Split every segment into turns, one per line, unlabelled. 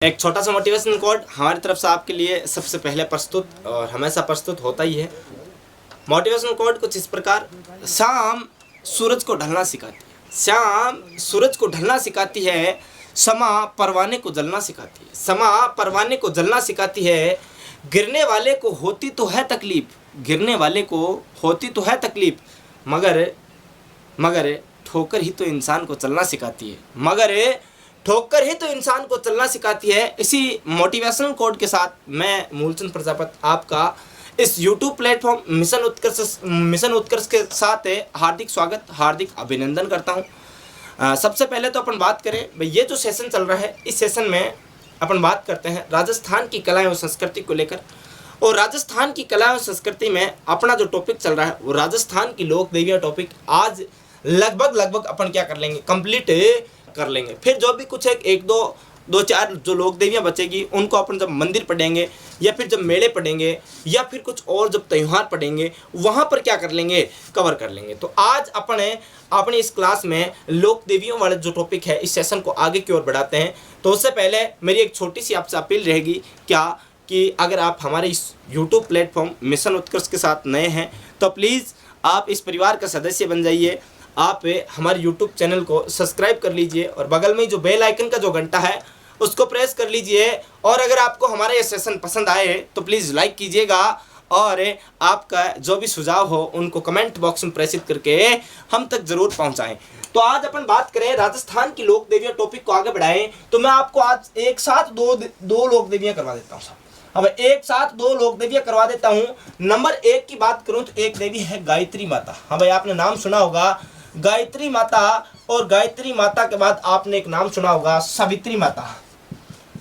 एक छोटा सा मोटिवेशनल कोड हमारी तरफ से आपके लिए सबसे पहले प्रस्तुत और हमेशा प्रस्तुत होता ही है। मोटिवेशनल कोड कुछ इस प्रकार, शाम सूरज को ढलना सिखाती है, शाम सूरज को ढलना सिखाती है, समा परवाने को जलना सिखाती है, समा परवाने को जलना सिखाती है। गिरने वाले को होती तो है तकलीफ, गिरने वाले को होती तो है तकलीफ, मगर ठोकर ही तो इंसान को चलना सिखाती है, मगर ठोकर ही तो इंसान को चलना सिखाती है। इसी मोटिवेशनल कोड के साथ मैं मूलचंद प्रजापति आपका इस YouTube प्लेटफॉर्म मिशन उत्कर्ष के साथ हार्दिक स्वागत, हार्दिक अभिनंदन करता हूं। सबसे पहले तो अपन बात करें भाई, ये जो सेशन चल रहा है, इस सेशन में अपन बात करते हैं राजस्थान की कला एवं संस्कृति को लेकर। और राजस्थान की कला एवं संस्कृति में अपना जो टॉपिक चल रहा है वो राजस्थान की लोक देवियाँ टॉपिक आज लगभग अपन क्या कर लेंगे, कंप्लीट कर लेंगे। फिर जो भी कुछ है एक दो चार जो लोक देवियाँ बचेगी उनको अपन जब मंदिर पढ़ेंगे या फिर जब मेले पढ़ेंगे या फिर कुछ और जब त्यौहार पढ़ेंगे वहाँ पर क्या कर लेंगे, कवर कर लेंगे। तो आज अपने इस क्लास में लोक देवियों वाले जो टॉपिक है इस सेशन को आगे की ओर बढ़ाते हैं। तो उससे पहले मेरी एक छोटी सी आपसे अपील रहेगी क्या कि अगर आप हमारे इस YouTube प्लेटफॉर्म मिशन उत्कर्ष के साथ नए हैं तो प्लीज़ आप इस परिवार का सदस्य बन जाइए। आप हमारे YouTube चैनल को सब्सक्राइब कर लीजिए और बगल में जो बेल आइकन का जो घंटा है उसको प्रेस कर लीजिए। और अगर आपको हमारा ये सेशन पसंद आए तो प्लीज़ लाइक कीजिएगा और आपका जो भी सुझाव हो उनको कमेंट बॉक्स में प्रेषित करके हम तक ज़रूर पहुंचाएं। तो आज अपन बात करें राजस्थान की लोक देवियाँ टॉपिक को आगे बढ़ाएं तो मैं आपको आज एक साथ दो लोक देवियाँ करवा देता हूँ। अब एक साथ दो लोक देवियाँ करवा देता हूँ। नंबर 1 की बात करूँ तो एक देवी है गायत्री माता। हाँ भाई, आपने नाम सुना होगा गायत्री माता, और गायत्री माता के बाद आपने एक नाम सुना होगा सावित्री माता।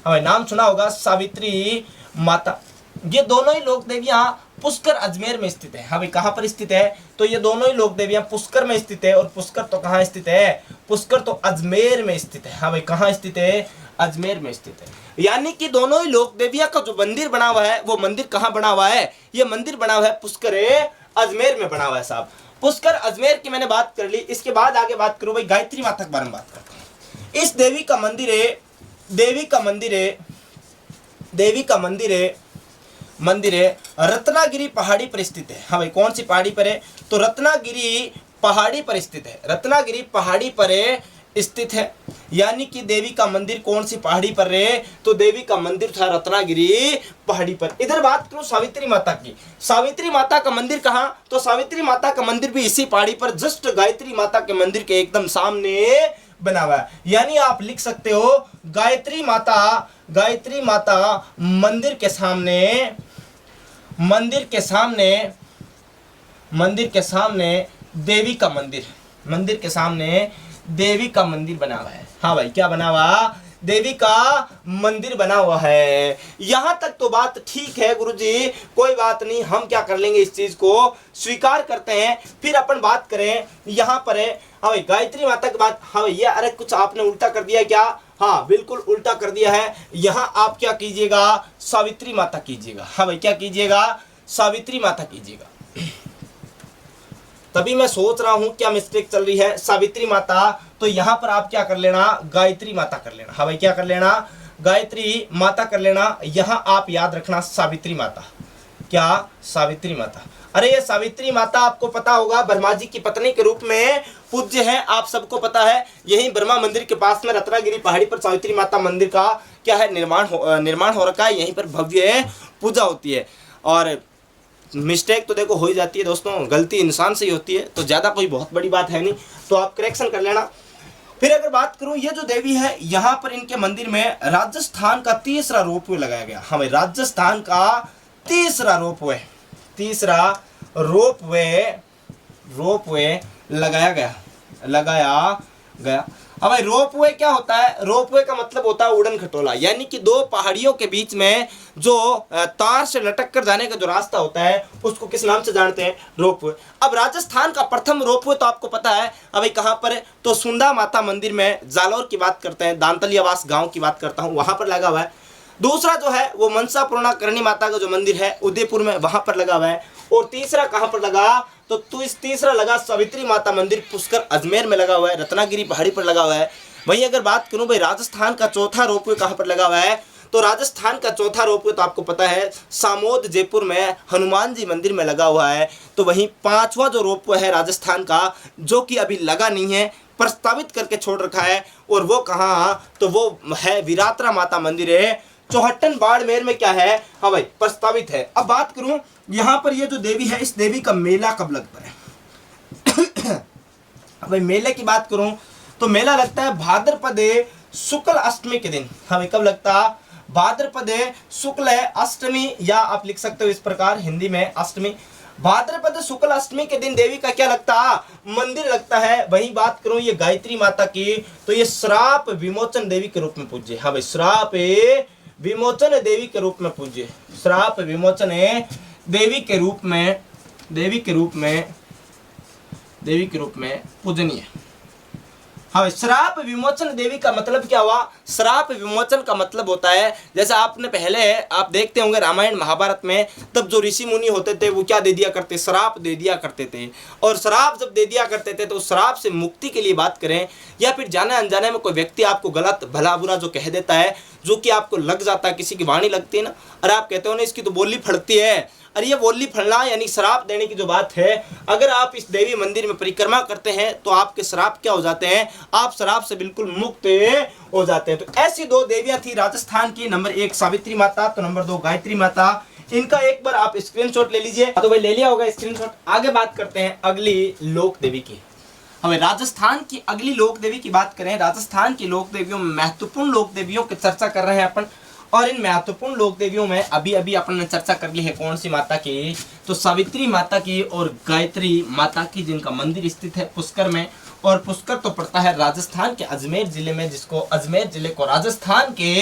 हमें नाम सुना होगा सावित्री माता। ये दोनों ही लोक देवियाँ पुष्कर अजमेर में स्थित है। हाँ भाई, कहाँ पर स्थित है तो ये दोनों ही लोक देवियाँ पुष्कर में स्थित है। और पुष्कर तो कहाँ स्थित है, पुष्कर तो अजमेर में स्थित है। हाँ भाई, कहाँ स्थित है, अजमेर में स्थित है। यानी कि दोनों ही लोक देवियाँ का जो मंदिर बना हुआ है वो मंदिर कहाँ बना हुआ है, ये मंदिर बना हुआ है पुष्कर अजमेर में बना हुआ है साहब। पुष्कर अजमेर की मैंने बात कर ली। इसके बाद आगे बात करूं भाई गायत्री माता के बारे में बात करते हैं। इस देवी का मंदिर है रत्नागिरी पहाड़ी पर स्थित है। हाँ भाई, कौन सी पहाड़ी पर है तो रत्नागिरी पहाड़ी पर स्थित है, रत्नागिरी पहाड़ी पर स्थित है। यानी कि देवी का मंदिर कौन सी पहाड़ी पर है तो देवी का मंदिर था रत्नागिरी पहाड़ी पर। इधर बात करूं सावित्री माता की। सावित्री माता का मंदिर कहाँ तो सावित्री माता का मंदिर भी इसी पहाड़ी पर जस्ट गायत्री माता के मंदिर के एकदम सामने बना हुआ है। यानी आप लिख सकते हो गायत्री माता मंदिर के सामने देवी का मंदिर बना हुआ है। हाँ भाई, क्या बना हुआ, देवी का मंदिर बना हुआ है। यहां तक तो बात ठीक है गुरुजी, कोई बात नहीं, हम क्या कर लेंगे, इस चीज को स्वीकार करते हैं। फिर अपन बात करें यहां पर है, हाँ भाई गायत्री माता की बात। हाँ भाई, ये अरे कुछ आपने उल्टा कर दिया क्या, हाँ बिल्कुल उल्टा कर दिया है। यहां आप क्या कीजिएगा, सावित्री माता कीजिएगा। हाँ भाई, क्या कीजिएगा, सावित्री माता कीजिएगा। तभी मैं सोच रहा हूं क्या मिस्टेक चल रही है, सावित्री माता तो यहां पर आप क्या कर लेना, गायत्री माता कर लेना। हाँ भाई, क्या कर लेना, गायत्री माता कर लेना। यहां आप याद रखना सावित्री माता। क्या, सावित्री माता। अरे ये सावित्री माता आपको पता होगा ब्रह्मा जी की पत्नी के रूप में पूज्य है, आप सबको पता है। यही ब्रह्मा मंदिर के पास में रत्नागिरी पहाड़ी पर सावित्री माता मंदिर का क्या है, निर्माण हो रखा है। यहीं पर भव्य पूजा होती है। और मिस्टेक तो देखो हो ही जाती है दोस्तों, गलती इंसान से ही होती है, तो ज़्यादा कोई बहुत बड़ी बात है नहीं, तो आप करेक्शन कर लेना। फिर अगर बात करूं ये जो देवी है यहाँ पर इनके मंदिर में राजस्थान का तीसरा रोपवे लगाया गया। हाँ भाई, राजस्थान का तीसरा रोपवे लगाया गया। अब भाई रोपवे क्या होता है, रोपवे का मतलब होता है उड़न खटोला। यानी कि दो पहाड़ियों के बीच में जो तार से लटक कर जाने का जो रास्ता होता है उसको किस नाम से जानते हैं, रोपवे। अब राजस्थान का प्रथम रोपवे तो आपको पता है अभी कहाँ पर है तो सुंदा माता मंदिर में जालौर की बात करते हैं, दांतलियावास गांव की बात करता हूँ, वहां पर लगा हुआ है। दूसरा जो है वो मनसा पूर्णा करणी माता का जो मंदिर है उदयपुर में, वहां पर लगा हुआ है। और तीसरा कहां पर लगा तो तीसरा लगा सावित्री माता मंदिर पुष्कर अजमेर में लगा हुआ है, रत्नागिरी पहाड़ी पर लगा हुआ है। वहीं अगर बात करूं भाई राजस्थान का चौथा रोपवे कहाँ पर लगा हुआ है, तो राजस्थान का चौथा रोपवे तो आपको पता है सामोद जयपुर में हनुमान जी मंदिर में लगा हुआ है। तो वहीं पांचवा जो रोपवे है राजस्थान का, जो कि अभी लगा नहीं है, प्रस्तावित करके छोड़ रखा है, और वो कहाँ, तो वो है वीरात्रा माता मंदिर है, चौहट्टन बाड़मेर में क्या है, हाँ भाई प्रस्तावित है। अब बात करूं यहाँ पर ये जो देवी है, इस देवी का मेला कब लगता है अब भाई मेले की बात करूं तो मेला लगता है भाद्रपद शुक्ल अष्टमी के दिन। हाँ भाई कब लगता, भाद्रपद शुक्ल अष्टमी, या आप लिख सकते हो इस प्रकार हिंदी में अष्टमी। भाद्रपद शुक्ल अष्टमी के दिन देवी का क्या लगता, मंदिर लगता है। वहीं बात करूं ये गायत्री माता की, तो ये श्राप विमोचन देवी के रूप में पूज्य। हाँ भाई श्राप विमोचन देवी के रूप में पूज्य, श्राप विमोचन देवी के रूप में, देवी के रूप में पूजनीय। हाँ श्राप विमोचन देवी का मतलब क्या हुआ, श्राप विमोचन का मतलब होता है, जैसे आपने पहले आप देखते होंगे रामायण महाभारत में, तब जो ऋषि मुनि होते थे वो क्या दे दिया करते, श्राप दे दिया करते थे। और श्राप जब दे दिया करते थे तो श्राप से मुक्ति के लिए बात करें, या फिर जाने अनजाने में कोई व्यक्ति आपको गलत भला बुरा जो कह देता है, जो कि आपको लग जाता है, किसी की वाणी लगती है ना, अरे आप कहते हो ना इसकी तो बोली फड़ती है, अरे ये बोली फलना यानी श्राप देने की जो बात है। अगर आप इस देवी मंदिर में परिक्रमा करते हैं तो आपके श्राप क्या हो जाते हैं, आप श्राप से बिल्कुल मुक्त हो जाते हैं। तो ऐसी दो देवियां थी राजस्थान की, नंबर 1 सावित्री माता, तो नंबर 2 गायत्री माता। इनका एक बार आप स्क्रीनशॉट ले लीजिए, तो भाई ले लिया होगा स्क्रीनशॉट। आगे बात करते हैं अगली लोक देवी की। हमें राजस्थान की अगली लोक देवी की बात करें, राजस्थान की लोक देवियों में महत्वपूर्ण लोक देवियों की चर्चा कर रहे हैं अपन, और इन महत्वपूर्ण लोक देवियों में अभी अभी अपन ने चर्चा कर ली है कौन सी माता की, तो सावित्री माता की और गायत्री माता की, जिनका मंदिर स्थित है पुष्कर में। और पुष्कर तो पड़ता है राजस्थान के अजमेर जिले में, जिसको अजमेर जिले को राजस्थान के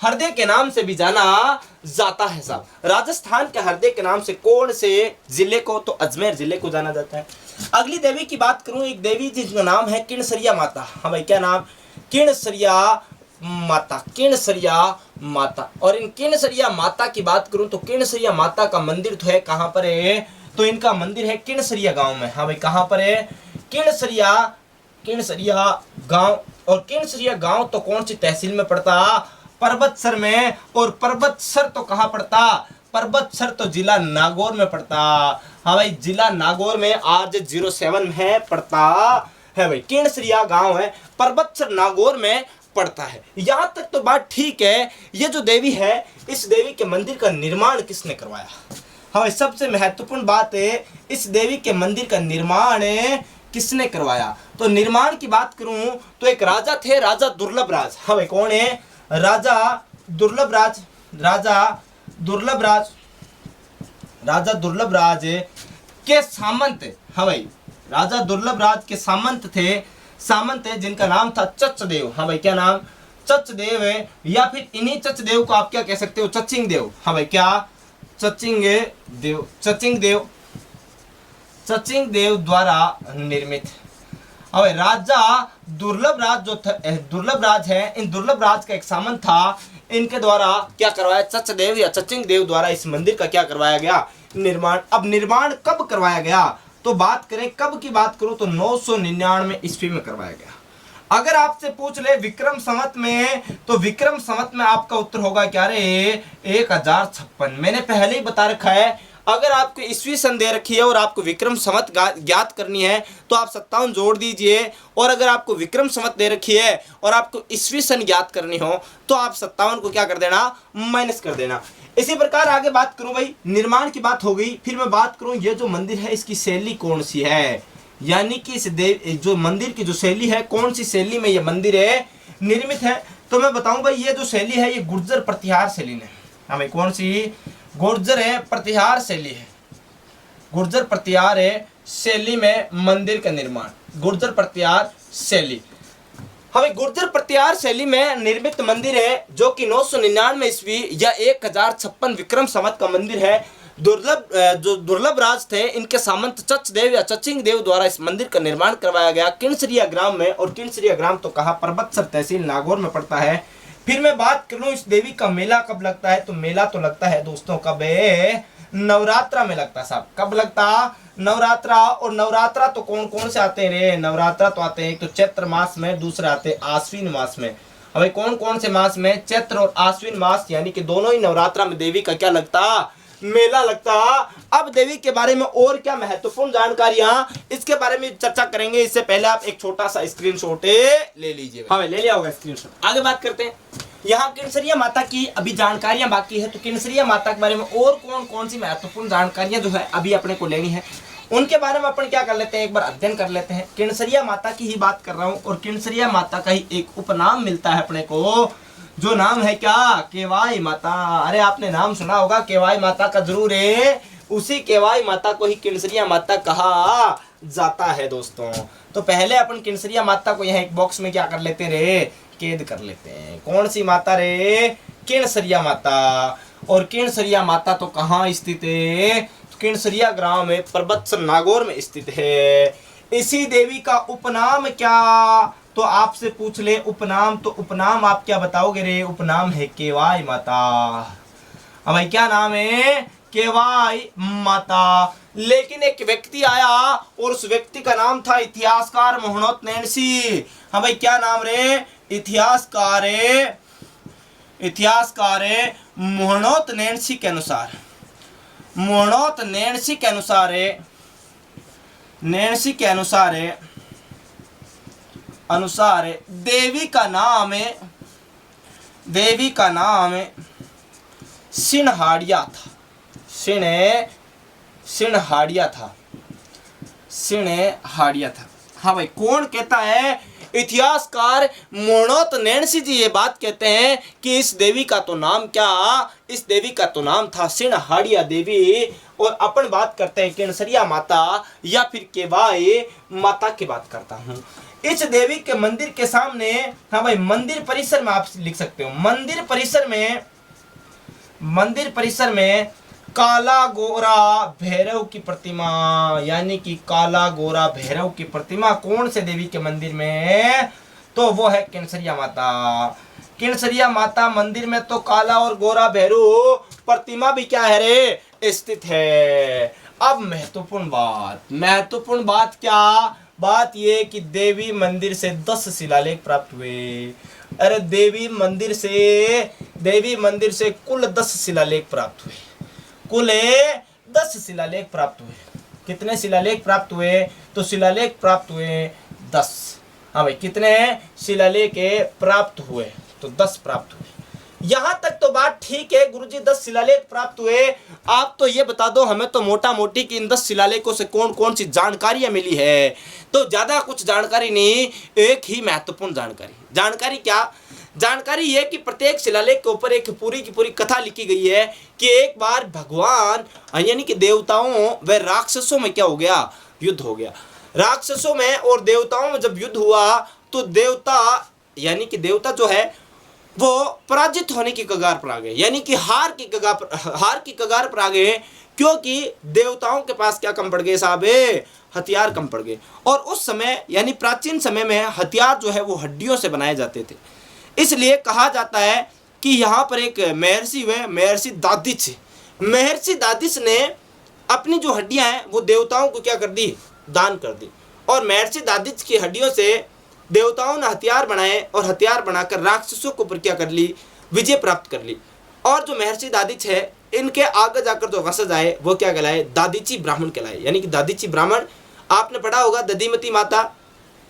हृदय के नाम से भी जाना जाता है साहब। राजस्थान के हृदय के नाम से कौन से जिले को, तो अजमेर जिले को जाना जाता है। अगली देवी की बात करूं, एक देवी जिसका नाम है किणसरिया माता। हाँ भाई क्या नाम, किणसरिया माता, किणसरिया माता। और इन किणसरिया माता की बात करूं तो किणसरिया माता का मंदिर तो है कहां पर है, तो इनका मंदिर है किणसरिया गांव में। हाँ भाई कहां पर है, किणसरिया गांव। और किणसरिया गांव तो कौन सी तहसील में पड़ता, परबतसर में। और परबतसर तो कहां पड़ता, परबतसर तो जिला नागौर में पड़ता। हाँ भाई जिला नागौर में RJ07 में पड़ता है भाई। किणसरिया गांव है, परबतसर नागौर में पड़ता है। यहां तक तो बात ठीक है। ये जो देवी है, इस देवी के मंदिर का निर्माण किसने करवाया। हाँ सबसे महत्वपूर्ण बात है, इस देवी के मंदिर का निर्माण किसने करवाया। तो निर्माण की बात करूं तो एक राजा थे, राजा दुर्लभराज। हाँ भाई कौन है, राजा दुर्लभराज। राजा दुर्लभराज के सामंत। हाँ भाई राजा दुर्लभराज के सामंत थे, सामंत है जिनका नाम था चचदेव। हाँ भाई क्या नाम, चचदेव है, या फिर इन्हीं चचदेव को आप क्या कह सकते हो, चचिंग देव। हाँ भाई क्या, चचिंग देव द्वारा निर्मित। अब राजा दुर्लभराज जो दुर्लभराज है, इन दुर्लभराज का एक सामंत था, इनके द्वारा क्या करवाया, चचदेव या चचिंग देव द्वारा इस मंदिर का क्या करवाया गया, निर्माण। अब निर्माण कब करवाया गया, तो बात करें कब की बात करूं तो 999 ईस्वी में करवाया गया। अगर आपसे पूछ ले विक्रम संवत में, तो विक्रम संवत में आपका उत्तर होगा क्या रे, 1056। मैंने पहले ही बता रखा है, अगर आपको ईस्वी सन दे रखी है और आपको विक्रम संवत ज्ञात करनी है तो आप 57 जोड़ दीजिए, और अगर आपको विक्रम संवत दे रखी है और आपको ईस्वी सन ज्ञात करनी हो तो आप 57 को क्या कर देना, माइनस कर देना। इसी प्रकार आगे बात करूं भाई, निर्माण की बात हो गई, फिर मैं बात करूं ये जो मंदिर है इसकी शैली कौन सी है, यानी कि इस जो मंदिर की जो शैली है, कौन सी शैली में ये मंदिर है निर्मित है। तो मैं बताऊं भाई ये जो शैली है ये गुर्जर प्रतिहार शैली है। हाँ भाई कौन सी, गुर्जर है प्रतिहार शैली है, गुर्जर प्रतिहार है शैली में मंदिर का निर्माण, गुर्जर प्रतिहार शैली। हमें गुर्जर प्रतिहार शैली में निर्मित मंदिर है जो कि 999 ईस्वी या 1056 विक्रम संवत का मंदिर है। जो दुर्लभराज थे, इनके सामंत चचदेव या चचिंग देव द्वारा इस मंदिर का निर्माण करवाया गया किणसरिया ग्राम में। और किणसरिया ग्राम तो कहा, परबतसर तहसील नागौर में पड़ता है। फिर मैं बात कर लूं इस देवी का मेला कब लगता है, तो मेला तो लगता है दोस्तों कब है, नवरात्रा में लगता साहब। कब लगता? नवरात्रा। और नवरात्रा तो कौन कौन से आते हैं रे? नवरात्रा तो आते हैं एक तो चैत्र मास में, दूसरे आते हैं आश्विन मास में। अबे कौन कौन से मास में? चैत्र और आश्विन मास, यानी कि दोनों ही नवरात्रा में देवी का क्या लगता? मेला लगता। अब देवी के बारे में और क्या महत्वपूर्ण जानकारियां, इसके बारे में चर्चा करेंगे। इससे पहले आप एक छोटा सा स्क्रीनशॉट ले लीजिए। हाँ ले लिया होगा स्क्रीनशॉट। आगे बात करते हैं। यहाँ किन्सरिया माता की अभी जानकारियां बाकी है, तो किन्सरिया माता के बारे में और कौन कौन सी महत्वपूर्ण जानकारियां जो है अभी अपने को लेनी है, उनके बारे में अपन क्या कर लेते हैं, एक बार अध्ययन कर लेते हैं। किन्सरिया माता की ही बात कर रहा हूँ, और किन्सरिया माता का ही एक उपनाम मिलता है अपने को, जो नाम है क्या? केवाई माता। अरे आपने नाम सुना होगा केवाई माता का जरूर है। उसी केवाई माता को ही किन्सरिया माता कहा जाता है दोस्तों। तो पहले अपन किन्सरिया माता को यहाँ एक बॉक्स में क्या कर लेते रे? कैद कर लेते हैं। कौन सी माता रे? किन्सरिया माता। और किन्सरिया माता तो कहाँ स्थित है? किन्सरिया ग्राम में पर्वत नागौर में स्थित है। इसी देवी का उपनाम क्या? तो आपसे पूछ ले उपनाम, तो उपनाम आप क्या बताओगे रे? उपनाम है केवाई माता। अब भाई क्या नाम है? केवाई माता। लेकिन एक व्यक्ति आया और उस व्यक्ति का नाम था इतिहासकार मोहनोत नैन्सी। हाँ भाई क्या नाम रे? इतिहासकार मोहनोत नैन्सी के अनुसार, मोहनोत नैन्सी के अनुसार देवी का नाम सिन्हाड़िया था। सिन्हाड़िया था। हाँ भाई कौन कहता है? इतिहासकार मोहनोत नैन्सी जी ये बात कहते हैं कि इस देवी का तो नाम क्या? इस देवी का तो नाम था सिन्हाड़िया देवी। और अपन बात करते हैं किन्सरिया माता या फिर केवाई माता की बात करता हूँ। इस देवी के मंदिर के सामने, हाँ भाई मंदिर परिसर में आप लिख सकते हो, मंदिर परिसर में काला गोरा भैरव की प्रतिमा, यानी कि काला गोरा भैरव की प्रतिमा कौन से देवी के मंदिर में? तो वो है किन्सरिया माता। किन्सरिया माता मंदिर में तो काला और गोरा भैरव प्रतिमा भी क्या है रे? स्थित है। अब महत्वपूर्ण बात क्या? बात ये कि देवी मंदिर से 10 शिलालेख प्राप्त हुए। अरे देवी मंदिर से कुल 10 शिलालेख प्राप्त हुए। कुल 10 शिलालेख प्राप्त हुए। कितने शिलालेख प्राप्त हुए? तो शिलालेख प्राप्त हुए 10। हाँ भाई कितने शिलालेख प्राप्त हुए? तो 10 प्राप्त हुए। यहां तक तो बात ठीक है गुरुजी, 10 शिलालेख प्राप्त हुए। आप तो ये बता दो हमें तो मोटा मोटी कि इन 10 शिलालेखों से कौन कौन सी जानकारियां मिली है। तो ज्यादा कुछ जानकारी नहीं, एक ही महत्वपूर्ण जानकारी क्या? जानकारी ये कि प्रत्येक शिलालेख के ऊपर एक पूरी की पूरी कथा लिखी गई है कि एक बार भगवान यानी कि देवताओं व राक्षसों में क्या हो गया? युद्ध हो गया। राक्षसों में और देवताओं में जब युद्ध हुआ तो देवता जो है वो पराजित होने की कगार पर आ गए, यानी कि हार की कगार पर आ गए, क्योंकि देवताओं के पास क्या कम पड़ गए साहब? हथियार कम पड़ गए। और उस समय यानी प्राचीन समय में हथियार जो है वो हड्डियों से बनाए जाते थे। इसलिए कहा जाता है कि यहाँ पर एक महर्षि हुए, महर्षि दादिश ने अपनी जो हड्डियां हैं वो देवताओं को क्या कर दी? दान कर दी। और महर्षि दादिश की हड्डियों से देवताओं ने हथियार बनाए और हथियार बनाकर राक्षसों के ऊपर क्या कर ली? विजय प्राप्त कर ली। और जो महर्षि दादिच है इनके आगे जाकर जो वंशज आए वो क्या कहलाए? दादिची ब्राह्मण कहलाए। यानी कि दादिची ब्राह्मण आपने पढ़ा होगा,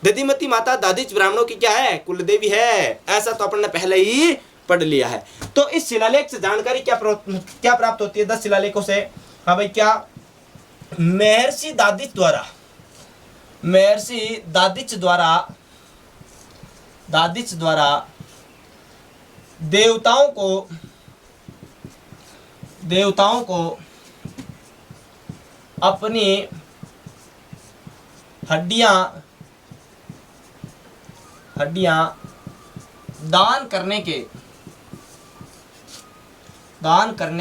दधिमती माता दादिच ब्राह्मणों की क्या है? कुल देवी है। ऐसा तो अपन ने पहले ही पढ़ लिया है। तो इस शिलालेख से जानकारी क्या प्राप्त होती है? 10 शिलालेखों से। हाँ भाई क्या? महर्षि दादिच द्वारा देवताओं को अपनी हड्डियां दान करने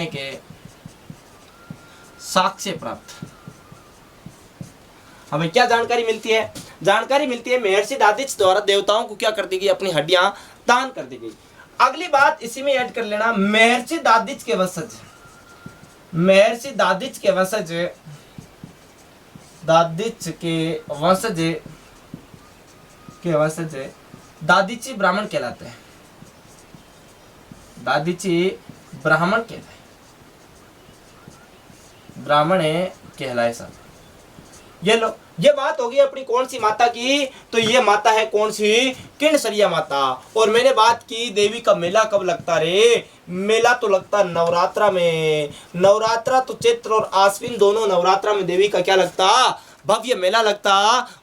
के साक्ष्य प्राप्त। हमें क्या जानकारी मिलती है? जानकारी मिलती है महर्षि दादिच द्वारा देवताओं को क्या कर दी गई? अपनी हड्डियां दान कर दी गई। अगली बात इसी में ऐड कर लेना, महर्षि दादिच के वंशज महर्षि दादिच के वंशज, दादिच के वंशज दादिची ब्राह्मण कहलाते हैं। दादिची ब्राह्मण कहलाए, ब्राह्मण कहलाए सब। ये लो, ये बात होगी अपनी कौन सी माता की, तो ये माता है कौन सी, किणसरिया माता। और मैंने बात की देवी का मेला कब लगता रे, मेला तो लगता नवरात्रा में। नवरात्रा तो चैत्र और आश्विन दोनों नवरात्रा में देवी का क्या लगता, भव्य मेला लगता।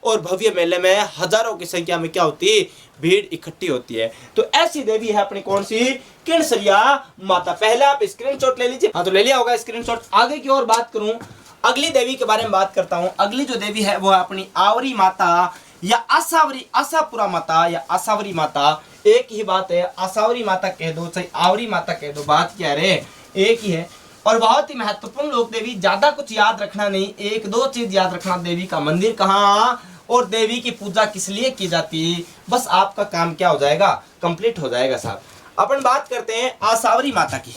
और भव्य मेले में हजारों की संख्या में क्या होती, भीड़ इकट्ठी होती है। तो ऐसी देवी है अपनी कौन सी, किणसरिया माता। पहले आप स्क्रीनशॉट ले लीजिए। हाँ तो ले लिया होगा स्क्रीनशॉट। आगे की और बात करूं, अगली देवी के बारे में बात करता हूं। अगली जो देवी है वो है अपनी आवरी माता या आसावरी, आशापुरा माता या आसावरी माता। एक ही बात है, आसावरी माता कह दो चाहे आवरी माता कह दो, बात क्या रे, एक ही है। और बहुत ही महत्वपूर्ण लोग देवी, ज्यादा कुछ याद रखना नहीं, एक दो चीज याद रखना, देवी का मंदिर कहाँ और देवी की पूजा किस लिए की जाती, बस आपका काम क्या हो जाएगा, कंप्लीट हो जाएगा साहब। अपन बात करते हैं आसावरी माता की।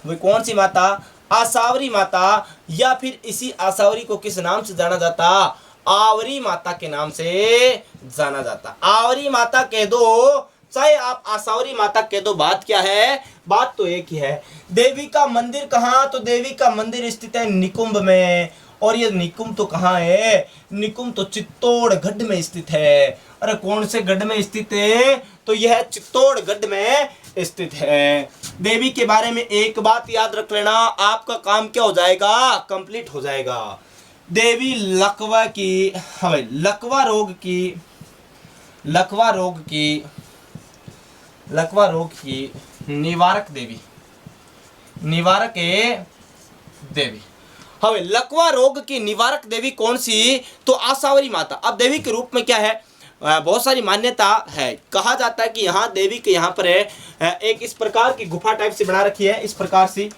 वो कौन सी माता, आसावरी माता, या फिर इसी आसावरी को किस नाम से जाना जाता, आवरी माता के नाम से जाना जाता। आवरी माता कह दो चाहे आप आसावरी माता कह दो, बात क्या है, बात तो एक ही है। देवी का मंदिर कहाँ, तो देवी का मंदिर स्थित है निकुंभ में। और ये निकुंभ तो कहाँ है, निकुंभ तो चित्तौड़गढ़ में स्थित है। अरे कौन से गढ़ में स्थित है, तो यह चित्तौड़गढ़ में स्थित है। देवी के बारे में एक बात याद रख लेना, आपका काम क्या हो जाएगा, कंप्लीट हो जाएगा। देवी लकवा की, हमें लकवा रोग की निवारक देवी, निवारक देवी। हमें लकवा रोग की निवारक देवी कौन सी, तो आसावरी माता। अब देवी के रूप में क्या है, बहुत सारी मान्यता है। कहा जाता है कि यहाँ देवी के यहाँ पर है एक इस प्रकार की गुफा टाइप से बना रखी है, इस प्रकार से।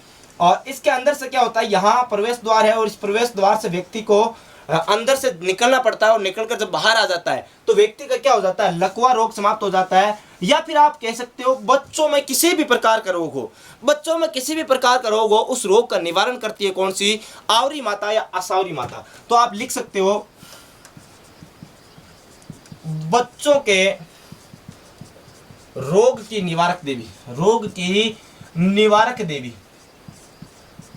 और इसके अंदर से क्या होता है, यहाँ प्रवेश द्वार है और इस प्रवेश द्वार से व्यक्ति को अंदर से निकलना पड़ता है। और निकलकर जब बाहर आ जाता है तो व्यक्ति का क्या हो जाता है, लकवा रोग समाप्त हो जाता है। या फिर आप कह सकते हो बच्चों में किसी भी प्रकार का रोग हो, बच्चों में किसी भी प्रकार का रोग हो, उस रोग का निवारण करती है कौन सी, आवरी माता या आसावरी माता। तो आप लिख सकते हो बच्चों के रोग की निवारक देवी, रोग की निवारक देवी।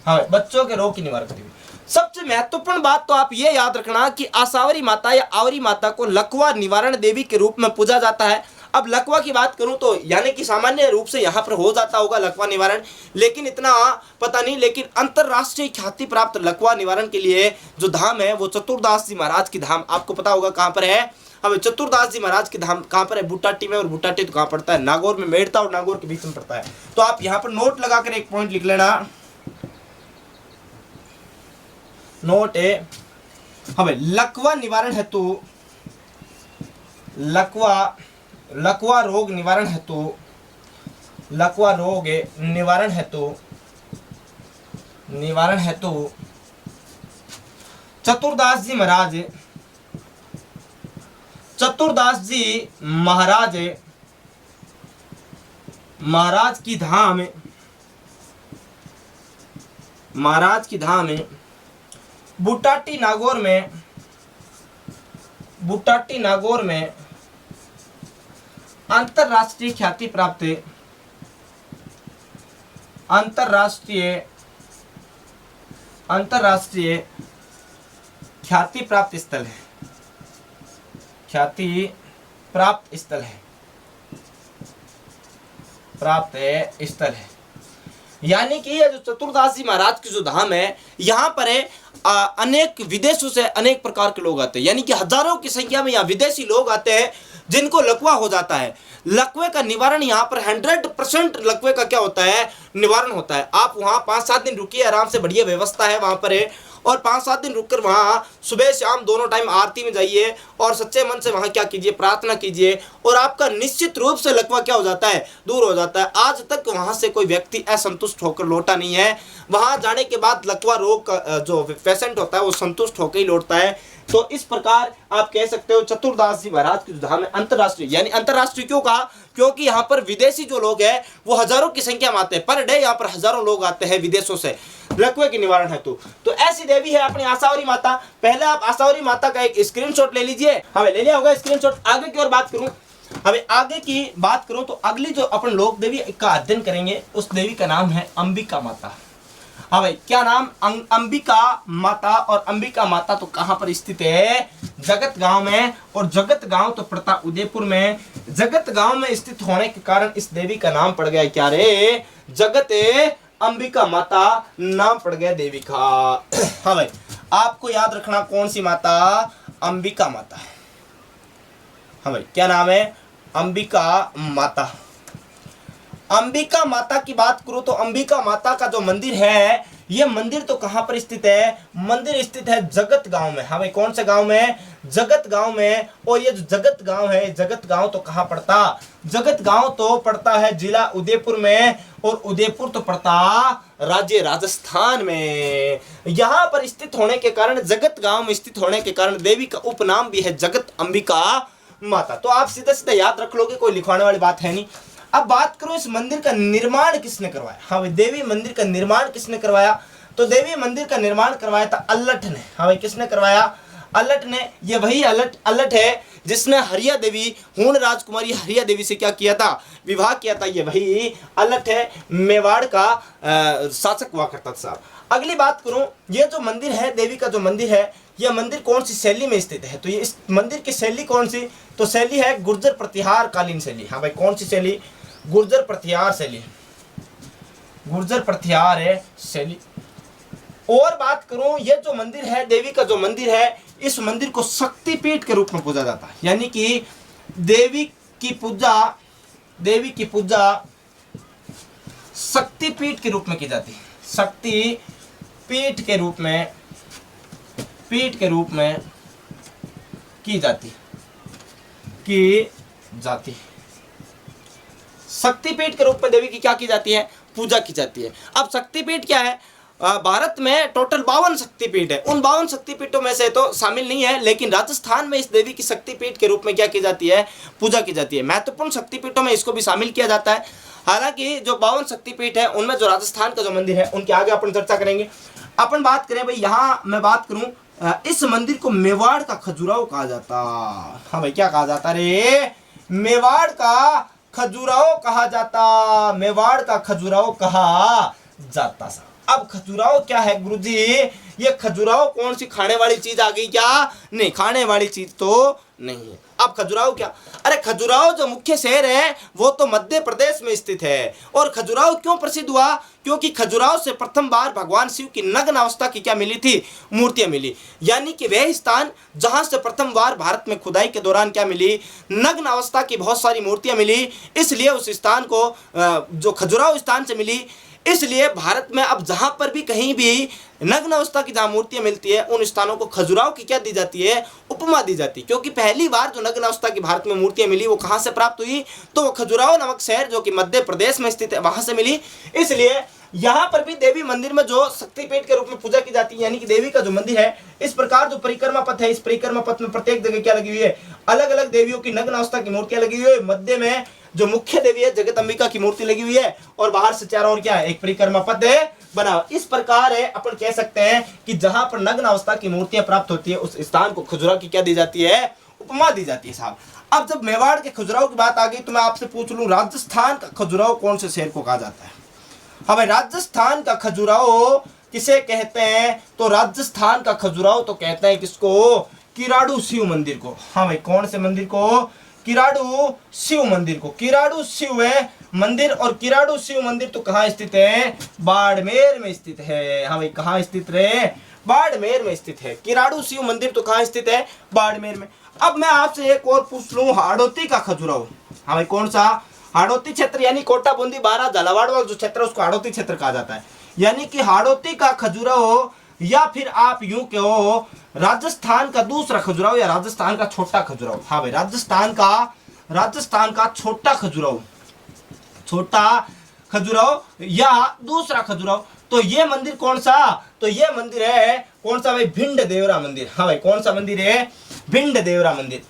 हाँ, बच्चों के रोग की निवारक देवी। सबसे महत्वपूर्ण बात तो आप ये याद रखना कि आसावरी माता या आवरी माता को लकवा निवारण देवी के रूप में पूजा जाता है। अब लकवा की बात करूं तो यानी कि सामान्य रूप से यहाँ पर हो जाता होगा लकवा निवारण, लेकिन इतना पता नहीं। लेकिन अंतरराष्ट्रीय ख्याति प्राप्त लकवा निवारण के लिए जो धाम है वो चतुरदास जी महाराज की धाम, आपको पता होगा कहाँ पर है। अब चतुरदास जी महाराज की धाम कहाँ पर है, बुट्टाटी में। और बुट्टाटी तो कहाँ पड़ता है, नागौर में, मेड़ता और नागौर के बीच में पड़ता है। तो आप यहाँ पर नोट लगाकर एक पॉइंट लिख लेना, नोट है हमें लकवा निवारण हेतु, लकवा रोग निवारण हेतु, लकवा रोग निवारण हेतु चतुरदास जी महाराज की धाम है बुट्टाटी नागौर में अंतरराष्ट्रीय ख्याति प्राप्त ख्याति प्राप्त स्थल है। यानी कि ये जो चतुरदास जी महाराज की जो धाम है, यहाँ पर है अनेक विदेशों से अनेक प्रकार के लोग आते हैं। यानी कि हजारों की संख्या में यहाँ विदेशी लोग आते हैं जिनको लकवा हो जाता है। लकवे का निवारण यहाँ पर 100% लकवे का क्या होता है, निवारण होता है। आप वहाँ 5-7 दिन रुकिए, आराम से, बढ़िया व्यवस्था है वहाँ पर है। और 5-7 दिन रुककर वहाँ सुबह शाम दोनों टाइम आरती में जाइए और सच्चे मन से वहाँ क्या कीजिए, प्रार्थना कीजिए, और आपका निश्चित रूप से लकवा क्या हो जाता है, दूर हो जाता है। आज तक वहाँ से कोई व्यक्ति असंतुष्ट होकर लौटा नहीं है। वहाँ जाने के बाद लकवा रोग का जो पेशेंट होता है वो संतुष्ट होकर ही लौटता है। तो इस प्रकार आप कह सकते हो चतुर्दास जी महाराज की जो धाम है अंतरराष्ट्रीय, यानी अंतरराष्ट्रीय क्यों कहा, क्योंकि यहाँ पर विदेशी जो लोग हैं वो हजारों की संख्या में आते हैं, पर डे यहाँ पर हजारों लोग आते हैं विदेशों से लकवे के निवारण हेतु। तो ऐसी देवी है अपनी आसावरी माता। पहले आप आसावरी माता का एक स्क्रीनशॉट ले लीजिए, हमें ले लिया होगा स्क्रीनशॉट। आगे की ओर बात करूं, हमें आगे की बात करूं तो अगली जो अपन लोक देवी का अध्ययन करेंगे उस देवी का नाम है अंबिका माता। हाँ भाई, क्या नाम, अंबिका माता। और अंबिका माता तो कहां पर स्थित है, जगत गांव में। और जगत गांव तो पड़ता उदयपुर में। जगत गांव में स्थित होने के कारण इस देवी का नाम पड़ गया क्या रे, जगत अंबिका माता नाम पड़ गया देवी का। हाँ भाई, आपको याद रखना कौन सी माता, अंबिका माता। हाँ भाई, क्या नाम है, अंबिका माता। अंबिका माता की बात करूं तो अंबिका माता का जो मंदिर है, ये मंदिर तो कहां पर स्थित है, मंदिर स्थित है जगत गांव में। हाँ भाई, कौन से गांव में, जगत गांव में। और ये जो जगत गांव है, जगत गांव तो कहां पड़ता, जगत गांव तो पड़ता है जिला उदयपुर में। और उदयपुर तो पड़ता राज्य राजस्थान में। यहां पर स्थित होने के कारण, जगत गांव में स्थित होने के कारण देवी का उपनाम भी है जगत अंबिका माता। तो आप सीधा सीधा याद रख लोगे, कोई लिखवाने वाली बात है नहीं। अब बात करो इस मंदिर का निर्माण किसने करवाया। हाँ भाई, देवी मंदिर का निर्माण किसने करवाया, तो देवी मंदिर का निर्माण करवाया था अल्लठ ने। हाँ भाई, किसने करवाया, अल्लठ ने। ये वही अल्लठ है जिसने हरिया देवी, हूण राजकुमारी हरिया देवी से क्या किया था, विवाह किया था। ये वही अल्लठ है, मेवाड़ का शासक हुआ करता था साहब। अगली बात करूं, ये जो मंदिर है, देवी का जो मंदिर है, यह मंदिर कौन सी शैली में स्थित है, तो ये इस मंदिर की शैली कौन सी, तो शैली है गुर्जर प्रतिहार कालीन शैली। हाँ भाई, कौन सी शैली, गुर्जर प्रतिहार शैली, गुर्जर प्रतिहार है शैली। और बात करूं, ये जो मंदिर है, देवी का जो मंदिर है, इस मंदिर को शक्तिपीठ के रूप में पूजा जाता है। यानी कि देवी की पूजा शक्तिपीठ के रूप में की जाती है। शक्तिपीठ के रूप में, पीठ के रूप में की जाती शक्तिपीठ के रूप में देवी की क्या की जाती है, पूजा की जाती है। अब शक्तिपीठ क्या है, भारत में टोटल 52 शक्तिपीठ है। उन 52 शक्तिपीठों में से तो शामिल नहीं है, लेकिन राजस्थान में इस देवी की शक्तिपीठ के रूप में क्या की जाती है, पूजा की जाती है। महत्वपूर्ण शक्तिपीठों में इसको भी शामिल किया जाता है। हालांकि जो 52 शक्तिपीठ है उनमें जो राजस्थान का जो मंदिर है उनके आगे अपन चर्चा करेंगे। अपन बात करें भाई, यहाँ मैं बात करूं, इस मंदिर को मेवाड़ का खजुराहो कहा जाता। हाँ भाई, क्या कहा जाता रे, मेवाड़ का खजुराहो कहा जाता, मेवाड़ का खजुराहो कहा जाता सा। अब खजुराहो क्या है गुरुजी, ये खजुराहो कौन सी खाने वाली चीज आ गई क्या, नहीं, खाने वाली चीज तो नहीं है। अब खजुराहो क्या, अरे खजुराहो जो मुख्य शहर है वो तो मध्य प्रदेश में स्थित है। और खजुराहो क्यों प्रसिद्ध हुआ, क्योंकि खजुराहो से प्रथम बार भगवान शिव की नग्न अवस्था की क्या मिली थी, मूर्तियां मिली। यानी कि वह स्थान जहां से प्रथम बार भारत में खुदाई के दौरान क्या मिली, नग्न अवस्था की बहुत सारी मूर्तियां मिली। इसलिए उस स्थान को जो खजुराहो स्थान से मिली, इसलिए भारत में अब जहां पर भी कहीं भी नग्न अवस्था की जहां मूर्तियां मिलती है उन स्थानों को खजुराहो की क्या दी जाती है, उपमा दी जाती है। क्योंकि पहली बार जो नग्न अवस्था की भारत में मूर्तियां मिली वो कहां से प्राप्त हुई, तो वो खजुराहो नामक शहर जो कि मध्य प्रदेश में स्थित है वहां से मिली। इसलिए यहाँ पर भी देवी मंदिर में जो शक्तिपीठ के रूप में पूजा की जाती है, यानी कि देवी का जो मंदिर है, इस प्रकार जो परिक्रमा पथ है, इस परिक्रमा पथ में प्रत्येक जगह क्या लगी हुई है, अलग अलग देवियों की नग्न अवस्था की मूर्तियां लगी हुई है। मध्य में जो मुख्य देवी है जगत अंबिका की मूर्ति लगी हुई है, और बाहर से चारों ओर क्या है, एक परिक्रमा पथ है बना। इस प्रकार है, अपन कह सकते हैं कि जहां पर नग्न अवस्था की मूर्तियां प्राप्त होती है उस स्थान को खजुराहो की क्या दी जाती है, उपमा दी जाती है साहब। अब जब मेवाड़ के खजुराहो की बात आ गई तो मैं आपसे पूछ लूं, राजस्थान का खजुराहो कौन से शहर को कहा जाता है। हाँ भाई, राजस्थान का खजुराहो किसे कहते हैं, तो राजस्थान का खजुराहो तो कहते हैं किसको, किराड़ू शिव मंदिर को। हाँ भाई, कौन से मंदिर को, किराड़ू शिव मंदिर को। किराड़ू शिव है मंदिर, और किराड़ू शिव मंदिर तो कहाँ स्थित है, बाड़मेर में स्थित है। हाँ भाई, कहाँ स्थित रहे, बाड़मेर में स्थित है। किराड़ू शिव मंदिर तो कहाँ स्थित है, बाड़मेर में। अब मैं आपसे एक और पूछ लूं, हाड़ौती का खजुराहो। हाँ भाई, कौन सा, हाड़ौती क्षेत्र, यानी कोटा बूंदी बारा झालावाड़ वाला जो क्षेत्र है उसको हाड़ौती क्षेत्र कहा जाता है। यानी कि हाड़ौती का खजुराहो, या फिर आप यूं कहो राजस्थान का दूसरा खजुराहो, या राजस्थान का छोटा खजुराहो। हाँ भाई, राजस्थान का छोटा खजुराहो, छोटा खजुराहो या दूसरा खजुराहो। तो ये मंदिर कौन सा, तो ये मंदिर है कौन सा भाई, भिंड देवरा मंदिर। हाँ भाई कौन सा मंदिर है, भिंड देवरा मंदिर।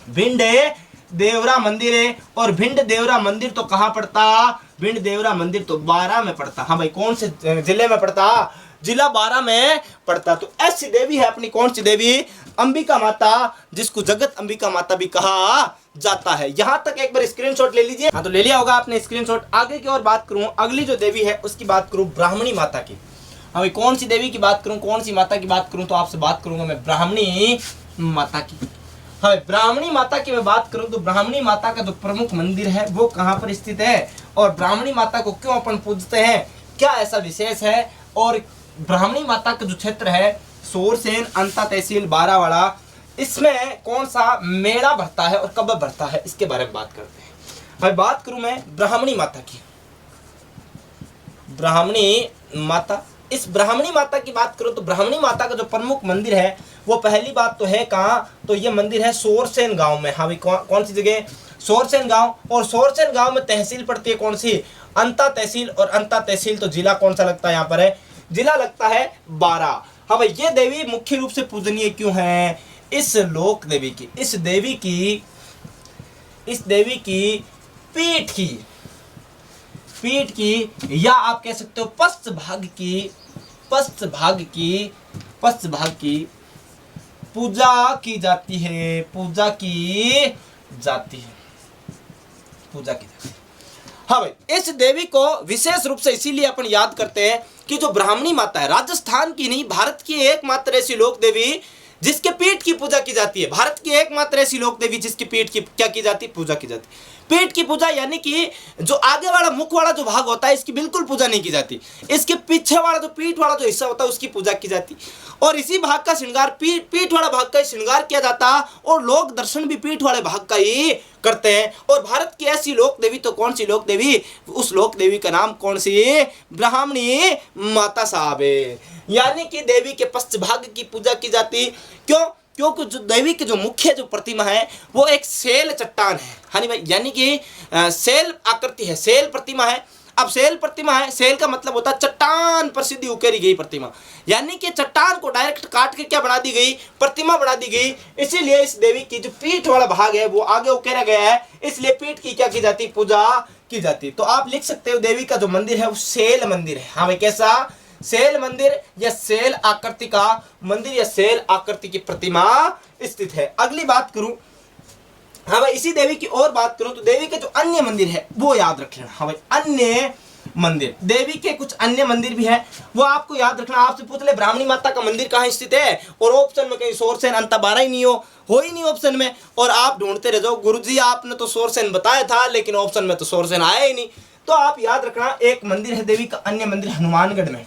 भिंड देवरा मंदिर है। और भिंड देवरा मंदिर तो कहाँ पड़ता, भिंड देवरा मंदिर तो बारां में पड़ता। हाँ भाई कौन से जिले में पड़ता, जिला बारां में पड़ता। तो ऐसी देवी है अपनी कौन सी देवी, अंबिका माता, जिसको जगत अंबिका माता भी कहा जाता है। यहां तक एक बार स्क्रीनशॉट ले लीजिए। हाँ तो ले लिया होगा आपने स्क्रीनशॉट। आगे की और बात करूं, अगली जो देवी है उसकी बात करूं ब्राह्मणी माता की। हाँ भाई कौन सी देवी की बात करूं, कौन सी माता की बात करूं, तो आपसे बात करूंगा मैं ब्राह्मणी माता की। हाँ ब्राह्मणी माता की मैं बात करूं तो ब्राह्मणी माता का जो प्रमुख मंदिर है वो कहाँ पर स्थित है, और ब्राह्मणी माता को क्यों अपन पूजते हैं, क्या ऐसा विशेष है, और ब्राह्मणी माता का जो क्षेत्र है सोरसेन अंता तहसील बारावाड़ा, इसमें कौन सा मेला भरता है और कब भरता है, इसके बारे में बात करते हैं। भाई बात करूं मैं ब्राह्मणी माता की, ब्राह्मणी माता, इस ब्राह्मणी माता की बात करो तो ब्राह्मणी माता का जो प्रमुख मंदिर है वो पहली बात तो है कहाँ, तो ये मंदिर है सोरसेन गांव में। हाँ भाई कौन सी जगह, सोरसेन गांव। और सोरसेन गांव में तहसील पड़ती है कौन सी, अंता तहसील। और अंता तहसील तो जिला कौन सा लगता है यहाँ पर है, जिला लगता है बारां। हाँ भाई ये देवी मुख्य रूप से पूजनीय क्यों है, इस लोक देवी की, इस देवी की पीठ की या आप कह सकते हो पश्च भाग की पूजा की जाती है, पूजा की जाती है। हाँ भाई इस देवी को विशेष रूप से इसीलिए अपन याद करते हैं कि जो ब्राह्मणी माता है, राजस्थान की नहीं भारत की एकमात्र ऐसी लोक देवी जिसके पीठ की पूजा की जाती है। भारत की एकमात्र ऐसी लोक देवी जिसकी पीठ की क्या की जाती है, पूजा की जाती है। पेट की पूजा यानी कि जो आगे वाला मुख वाला जो भाग होता है इसकी बिल्कुल पूजा नहीं की जाती, इसके पीछे वाला जो पीठ वाला जो हिस्सा होता है उसकी पूजा की जाती। और इसी भाग का श्रृंगार पीठ वाला भाग का श्रृंगार किया जाता, और लोग दर्शन भी पीठ वाले भाग का ही करते हैं। और भारत की ऐसी लोक देवी तो कौन सी लोक देवी, उस लोक देवी का नाम कौन सी, ब्राह्मणी माता साहब है। यानी कि देवी के पश्च भाग की पूजा की जाती। क्यों, क्योंकि जो देवी की जो मुख्य जो प्रतिमा है वो एक सेल चट्टान है। हाँ भाई यानी कि सेल आकृति है, सेल प्रतिमा है। अब सेल प्रतिमा है, सेल का मतलब होता है चट्टान पर सीधी उकेरी गई प्रतिमा, यानी कि चट्टान को डायरेक्ट काट के क्या बना दी गई, प्रतिमा बना दी गई। इसीलिए इस देवी की जो पीठ वाला भाग है वो आगे उकेरा गया है, इसलिए पीठ की क्या की जाती, पूजा की जाती। तो आप लिख सकते हो देवी का जो मंदिर है वो सेल मंदिर है। हाँ भाई कैसा, सेल मंदिर या सेल आकृति का मंदिर या सेल आकृति की प्रतिमा स्थित है। अगली बात करूं, हाँ भाई इसी देवी की और बात करूं तो देवी के जो अन्य मंदिर है वो याद रख लेना। हाँ भाई अन्य मंदिर, देवी के कुछ अन्य मंदिर भी हैं वो आपको याद रखना। आपसे पूछ ले ब्राह्मणी माता का मंदिर कहाँ स्थित है, और ऑप्शन में कहीं सोरसेन अंता बारां ही नहीं हो ही नहीं ऑप्शन में, और आप ढूंढते रह जाओ गुरुजी आपने तो सोरसेन बताया था लेकिन ऑप्शन में तो सोरसेन आया ही नहीं। तो आप याद रखना एक मंदिर है देवी का अन्य मंदिर हनुमानगढ़ में।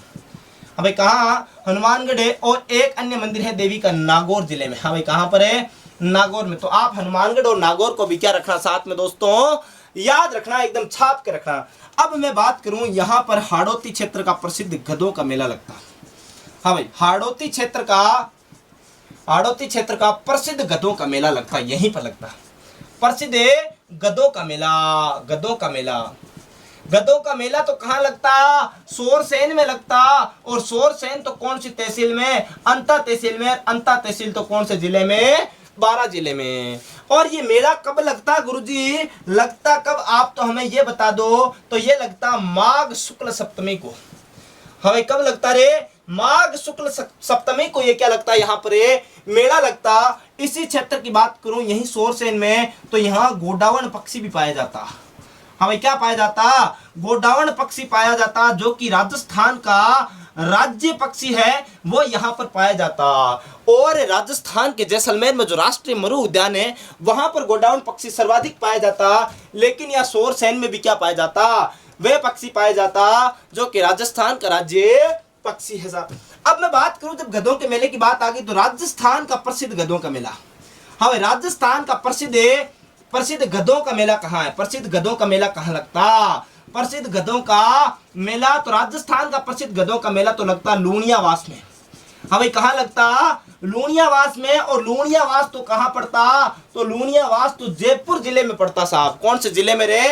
हाँ भाई कहाँ, हनुमानगढ़ है। और एक अन्य मंदिर है देवी का नागौर जिले में। हाँ भाई कहाँ पर है, नागौर में। तो आप हनुमानगढ़ और नागौर को भी क्या रखना साथ में दोस्तों, याद रखना, एकदम छाप के रखना। अब मैं बात करूं यहाँ पर हाड़ौती क्षेत्र का प्रसिद्ध गधों का मेला लगता है। हाँ भाई हाड़ौती क्षेत्र का प्रसिद्ध गधों का मेला लगता है, यहीं पर लगता है प्रसिद्ध गधों का मेला तो कहाँ लगता, सोरसेन में लगता। और सोरसेन तो कौन सी तहसील में, अंता तहसील में। अंता तहसील तो कौन से जिले में, बारां जिले में। और ये मेला कब लगता गुरुजी, लगता कब आप तो हमें ये बता दो। तो ये लगता माघ शुक्ल सप्तमी को। हमें कब लगता रे, माघ शुक्ल सप्तमी को ये क्या लगता है, यहाँ पर ये मेला लगता। इसी क्षेत्र की बात करूं यही सोरसेन में, तो यहाँ गोडावण पक्षी भी पाया जाता। हमें क्या पाया जाता, गोडावण पक्षी पाया जाता, जो कि राजस्थान का राज्य पक्षी है वो यहाँ पर पाया जाता। और राजस्थान के जैसलमेर में जो राष्ट्रीय मरु उद्यान है वहां पर गोडावण पक्षी सर्वाधिक पाया जाता। लेकिन यहाँ सोरसेन में भी क्या पाया जाता, वे पक्षी पाया जाता जो कि राजस्थान का राज्य पक्षी है साहब। अब मैं बात करूं जब गधों के मेले की बात आ गई तो राजस्थान का प्रसिद्ध गधों का मेला, हाँ राजस्थान का प्रसिद्ध गधों का मेला कहाँ है, प्रसिद्ध गधों का मेला कहाँ लगता, प्रसिद्ध गधों का मेला तो राजस्थान का प्रसिद्ध गधों का मेला तो लगता लूणियावास में। हाँ भाई कहाँ लगता, लूणियावास में। और लूणियावास तो कहाँ पड़ता, तो लूणियावास तो जयपुर जिले में पड़ता साहब। कौन से जिले में रे,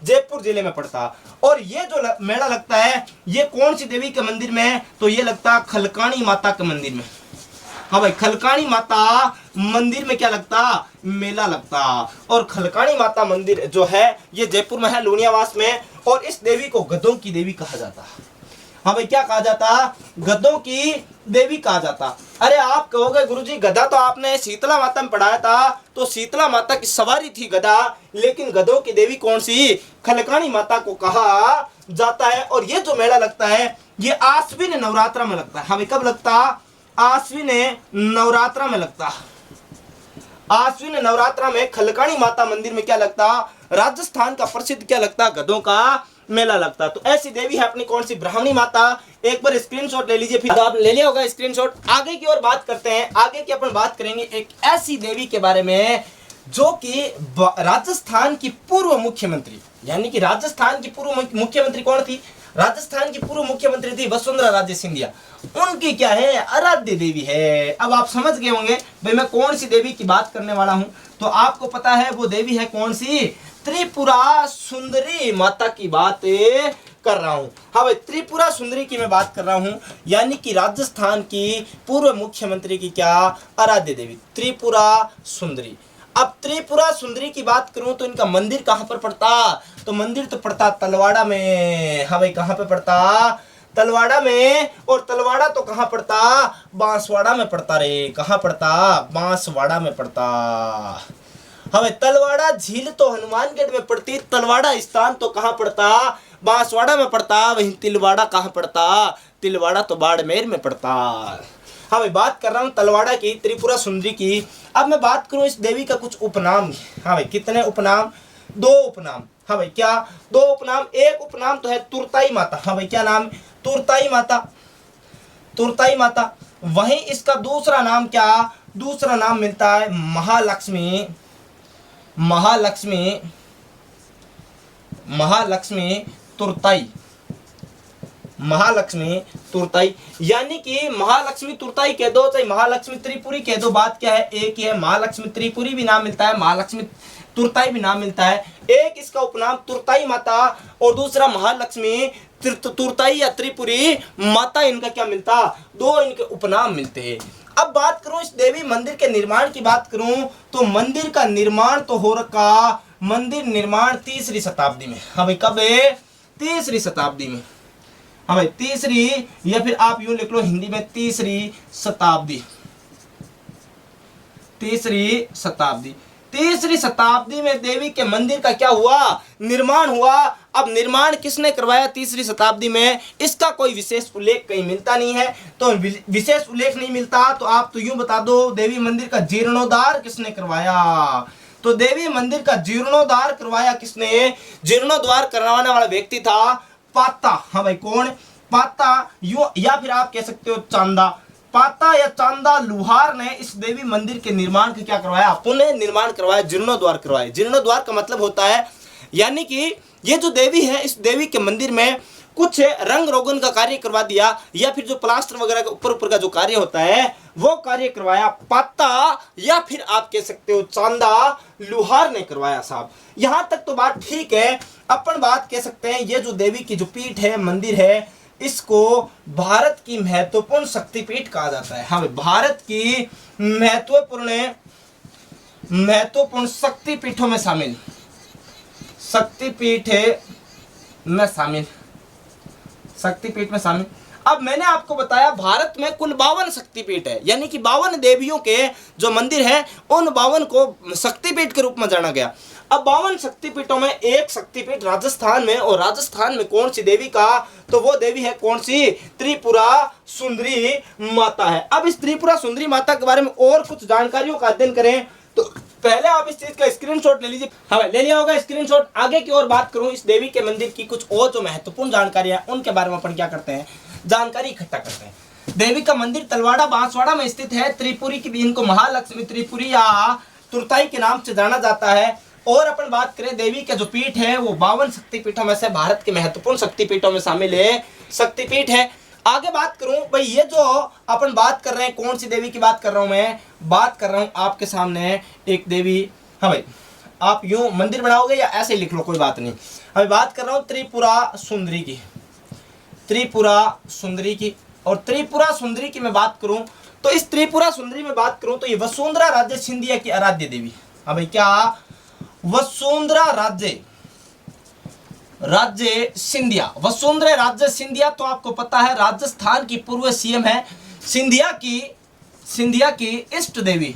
जयपुर जिले में पड़ता। और ये जो मेला लगता है ये कौन सी देवी के मंदिर में, तो ये लगता खलकाणी माता के मंदिर में। हाँ भाई खलकाणी माता मंदिर में क्या लगता, मेला लगता। और खलकाणी माता मंदिर जो है ये जयपुर में है, लूणियावास में। और इस देवी को गधों की देवी कहा जाता। हाँ भाई क्या कहा जाता, गधों की देवी कहा जाता। अरे आप कहोगे गुरुजी गधा तो आपने शीतला माता में पढ़ाया था, तो शीतला माता की सवारी थी गधा, लेकिन गधों की देवी कौन सी, खलकाणी माता को कहा जाता है। और ये जो मेला लगता है ये आश्विन नवरात्रा में लगता है। हाँ भाई कब लगता, आश्विन नवरात्रा में लगता। आश्विन नवरात्रा में खलकाणी माता मंदिर में क्या लगता, राजस्थान का प्रसिद्ध क्या लगता, गधों का मेला लगता। तो ऐसी देवी है अपनी कौन सी, ब्राह्मणी माता। एक बार स्क्रीनशॉट ले लीजिए, फिर आप ले लिया होगा स्क्रीनशॉट। आगे की ओर बात करते हैं। आगे की अपन बात करेंगे एक ऐसी देवी के बारे में जो कि राजस्थान की पूर्व मुख्यमंत्री, यानी कि राजस्थान की पूर्व मुख्यमंत्री कौन थी, राजस्थान की पूर्व मुख्यमंत्री थी वसुंधरा राजे सिंधिया। उनकी क्या है, आराध्य देवी है। अब आप समझ गए होंगे भाई मैं कौन सी देवी की बात करने वाला हूं। तो आपको पता है वो देवी है कौन सी, त्रिपुरा सुंदरी माता की बात कर रहा हूं। हाँ भाई त्रिपुरा सुंदरी की मैं बात कर रहा हूं, यानी कि राजस्थान की पूर्व मुख्यमंत्री की क्या, आराध्य देवी त्रिपुरा सुंदरी। अब त्रिपुरा सुंदरी की बात करूं तो इनका मंदिर कहां पर पड़ता, तो मंदिर तो पड़ता तलवाड़ा में। हाँ भाई कहां पे पड़ता, तलवाड़ा में। और तलवाड़ा तो कहां पड़ता, बांसवाड़ा में पड़ता रे। कहां पड़ता, बांसवाड़ा में पड़ता। हमें तलवाड़ा झील तो हनुमानगढ़ में पड़ती, तलवाड़ा स्थान तो कहां पड़ता, बांसवाड़ा में पड़ता। वहीं तिलवाड़ा कहां पड़ता, तिलवाड़ा तो बाड़मेर में पड़ता। हाँ मैं बात कर रहा हूँ तलवाड़ा की, त्रिपुरा सुंदरी की। अब मैं बात करूँ इस देवी का कुछ उपनाम। हाँ भाई कितने उपनाम, दो उपनाम। हाँ भाई क्या, दो उपनाम। एक उपनाम तो है तुरताई माता। हाँ भाई क्या नाम, तुरताई माता, तुरताई माता। वहीं इसका दूसरा नाम क्या, दूसरा नाम मिलता है महालक्ष्मी, महालक्ष्मी, महालक्ष्मी तुरताई, महालक्ष्मी तुरताई। यानी कि महालक्ष्मी तुरताई कह दो चाहे महालक्ष्मी त्रिपुरी कह दो, बात क्या है, एक ही है। महालक्ष्मी त्रिपुरी भी नाम मिलता है, महालक्ष्मी तुरताई भी नाम मिलता है। एक इसका उपनाम तुरताई माता और दूसरा महालक्ष्मी तुरताई या त्रिपुरी माता, इनका क्या मिलता, दो इनके उपनाम मिलते हैं। अब बात करूं इस देवी मंदिर के निर्माण की बात करूं तो मंदिर का निर्माण तो हो रखा, मंदिर निर्माण 3री शताब्दी में। हाँ भाई कब है, 3री शताब्दी में। हाँ भाई 3री, या फिर आप यूं लिख लो हिंदी में 3री शताब्दी, 3री शताब्दी। 3री शताब्दी में देवी के मंदिर का क्या हुआ, निर्माण हुआ। अब निर्माण किसने करवाया 3री शताब्दी में, इसका कोई विशेष उल्लेख कहीं मिलता नहीं है। तो विशेष उल्लेख नहीं मिलता तो आप तो यूं बता दो देवी मंदिर का जीर्णोद्धार किसने करवाया, तो देवी मंदिर का जीर्णोद्धार करवाया किसने, जीर्णोद्धार करवाने वाला व्यक्ति था पाता। हाँ भाई कौन, पाता, यूं या फिर आप कह सकते हो चांदा। पाता या चांदा लुहार ने इस देवी मंदिर के निर्माण का क्या करवाया, पुनः निर्माण करवाया, जीर्णोद्धार करवाया। जीर्णोद्धार का मतलब होता है यानी कि ये जो देवी है इस देवी के मंदिर में कुछ रंग रोगन का कार्य करवा दिया, या फिर जो प्लास्टर वगैरह का ऊपर का जो कार्य होता है वो कार्य करवाया पाता, या फिर आप कह सकते हो चांदा लुहार ने करवाया साहब। यहां तक तो बात ठीक है। अपन बात कह सकते हैं ये जो देवी की जो पीठ है, मंदिर है, इसको भारत की महत्वपूर्ण शक्तिपीठ कहा जाता है। हाँ भारत की महत्वपूर्ण शक्तिपीठों में शामिल, शक्तिपीठ में शामिल, शक्तिपीठ में शामिल। अब मैंने आपको बताया भारत में कुल 52 शक्तिपीठ है, यानी कि 52 देवियों के जो मंदिर है उन 52 को शक्तिपीठ के रूप में जाना गया। अब 52 शक्तिपीठों में एक शक्तिपीठ राजस्थान में, और राजस्थान में कौन सी देवी का, तो वो देवी है कौन सी, त्रिपुरा सुंदरी माता है। अब इस त्रिपुरा सुंदरी माता के बारे में और कुछ जानकारियों का अध्ययन करें तो पहले आप इस चीज का स्क्रीनशॉट ले लीजिए। हाँ ले लिया होगा स्क्रीनशॉट। आगे की ओर बात करूं इस देवी के मंदिर की कुछ और जो महत्वपूर्ण जानकारियां उनके बारे में अपन क्या करते हैं, जानकारी इकट्ठा करते हैं। देवी का मंदिर तलवाड़ा बांसवाड़ा में स्थित है। त्रिपुरी की भी इनको महालक्ष्मी त्रिपुरी या तुरताई के नाम से जाना जाता है। और अपन बात करें देवी का जो पीठ है वो 52 शक्तिपीठों में से भारत के महत्वपूर्ण शक्तिपीठों में शामिल है, शक्तिपीठ है। आगे बात करूं भाई, ये जो अपन बात कर रहे हैं कौन सी देवी की बात कर रहा हूं, मैं बात कर रहा हूं आपके सामने एक देवी। हाँ भाई, आप यूं मंदिर बनाओगे या ऐसे लिख लो कोई बात नहीं। अभी बात कर रहा हूं त्रिपुरा सुंदरी की, त्रिपुरा सुंदरी की। और त्रिपुरा सुंदरी की मैं बात करूं तो इस त्रिपुरा सुंदरी में बात करूं तो ये वसुंधरा राजे सिंधिया की आराध्य देवी। हाँ भाई, क्या वसुंधरा राज्य सिंधिया, वसुंधरा राज्य सिंधिया तो आपको पता है राजस्थान की पूर्व सीएम है। सिंधिया की इष्ट देवी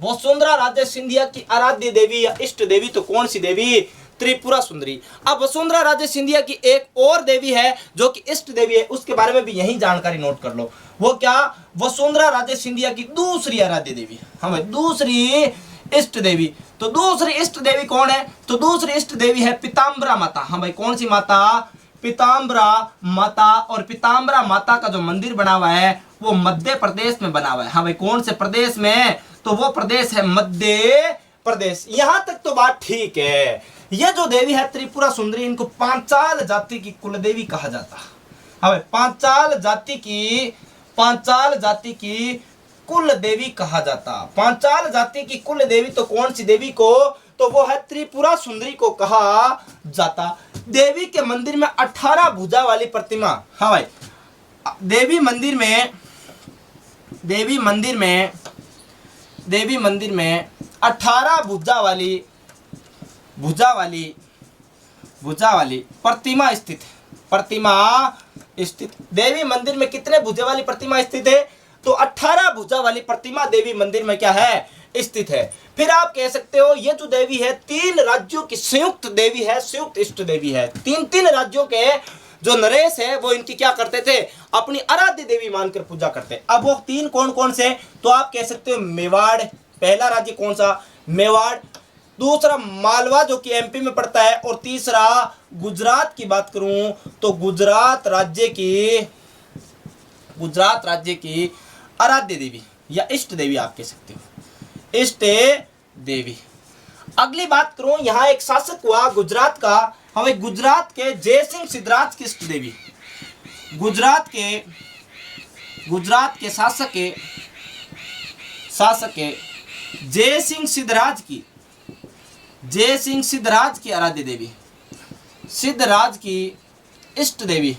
वसुंधरा राज्य सिंधिया की आराध्य देवी या इष्ट देवी तो कौन सी देवी? त्रिपुरा सुंदरी। अब वसुंधरा राज्य सिंधिया की एक और देवी है जो कि इष्ट देवी है, उसके बारे में भी यही जानकारी नोट कर लो। वो क्या? वसुंधरा राज्य सिंधिया की दूसरी आराध्य देवी। हाँ भाई, दूसरी इष्ट देवी। तो दूसरी इष्ट देवी कौन है? तो दूसरी इष्ट देवी है पीताम्बरा माता। हाँ भाई, कौन सी माता? पीताम्बरा माता। और पीताम्बरा माता का जो मंदिर बना हुआ है वो मध्य प्रदेश में बना हुआ है। हाँ भाई, कौन से प्रदेश में? तो वो प्रदेश है मध्य प्रदेश। यहां तक तो बात ठीक है। ये जो देवी है त्रिपुरा सुंदरी, इनको पांचाल जाति की कुलदेवी कहा जाता। हाँ भाई, पांचाल जाति की कुल देवी कहा जाता। पांचाल जाति की कुल देवी तो कौन सी देवी को? तो वो है त्रिपुरा सुंदरी को कहा जाता। देवी के मंदिर में 18 भुजा वाली प्रतिमा। हाँ भाई, देवी मंदिर में 18 भुजा वाली प्रतिमा स्थित। देवी मंदिर में कितने भुजा वाली प्रतिमा स्थित है? तो 18 भुजा वाली प्रतिमा देवी मंदिर में क्या है? स्थित है। फिर आप कह सकते हो ये जो देवी है 3 राज्यों की संयुक्त देवी है, संयुक्त इष्ट देवी है। 3 राज्यों के जो नरेश है वो इनकी क्या करते थे? अपनी आराध्य देवी मानकर पूजा करते। अब वो 3 कौन कौन से? तो आप कह सकते हो मेवाड़, पहला राज्य कौन सा? मेवाड़। दूसरा मालवा जो कि एमपी में पड़ता है। और तीसरा गुजरात की बात करूं तो गुजरात राज्य की आराध्य देवी या इष्ट देवी आप कह सकते हो, इष्ट देवी। अगली बात करूं, यहाँ एक शासक हुआ गुजरात का। हमें गुजरात के जयसिंह सिद्धराज की इष्ट देवी, गुजरात के शासक के जयसिंह सिद्धराज की आराध्य देवी, सिद्धराज की इष्ट देवी।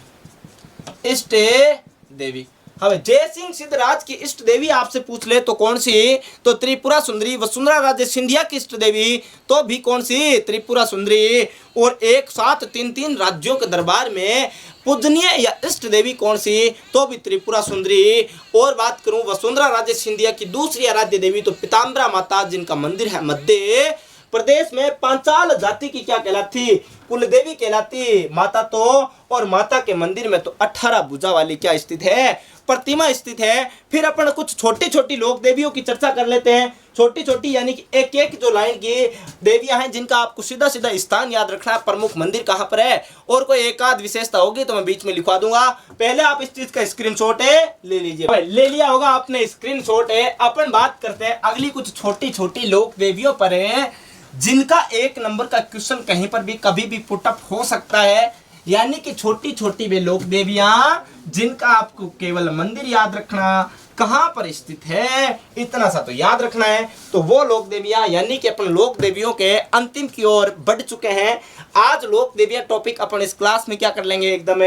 हमें जयसिंह सिद्धराज की इष्ट देवी आपसे पूछ ले तो कौन सी? तो त्रिपुरा सुंदरी। वसुंधरा राज्य सिंधिया की इष्ट देवी तो भी कौन सी? त्रिपुरा सुंदरी। और एक साथ 3 राज्यों के दरबार में पूजनीय या इष्ट देवी कौन सी? तो भी त्रिपुरा सुंदरी। और बात करूं वसुंधरा राज्य सिंधिया की दूसरी आराध्य देवी तो पीताम्बरा माता, जिनका मंदिर है मध्य प्रदेश में। पांचाल जाति की क्या कहलाती? कुल देवी कहलाती माता तो। और माता के मंदिर में तो 18 भुजा वाली क्या स्थित है? प्रतिमा स्थित है। फिर अपन कुछ छोटी छोटी लोक देवियों की चर्चा कर लेते हैं। छोटी छोटी यानी कि एक जो लाइन की देवियां हैं जिनका आपको सीधा स्थान याद रखना है, प्रमुख मंदिर कहाँ पर है। और कोई एक आध विशेषता होगी तो मैं बीच में लिखवा दूंगा। पहले आप इस चीज का स्क्रीनशॉट ले लीजिए। ले लिया होगा आपने स्क्रीनशॉट। अपन बात करते हैं अगली कुछ छोटी छोटी लोक देवियों पर है जिनका 1 नंबर का क्वेश्चन कहीं पर भी कभी भी पुटअप हो सकता है। यानी कि छोटी छोटी वे लोक देवियां जिनका आपको केवल मंदिर याद रखना, कहां पर स्थित है, इतना सा तो याद रखना है। तो वो लोक देवियां यानी कि अपन लोक देवियों के अंतिम की ओर बढ़ चुके हैं। आज लोक देवियां टॉपिक अपन इस क्लास में क्या कर लेंगे, एकदम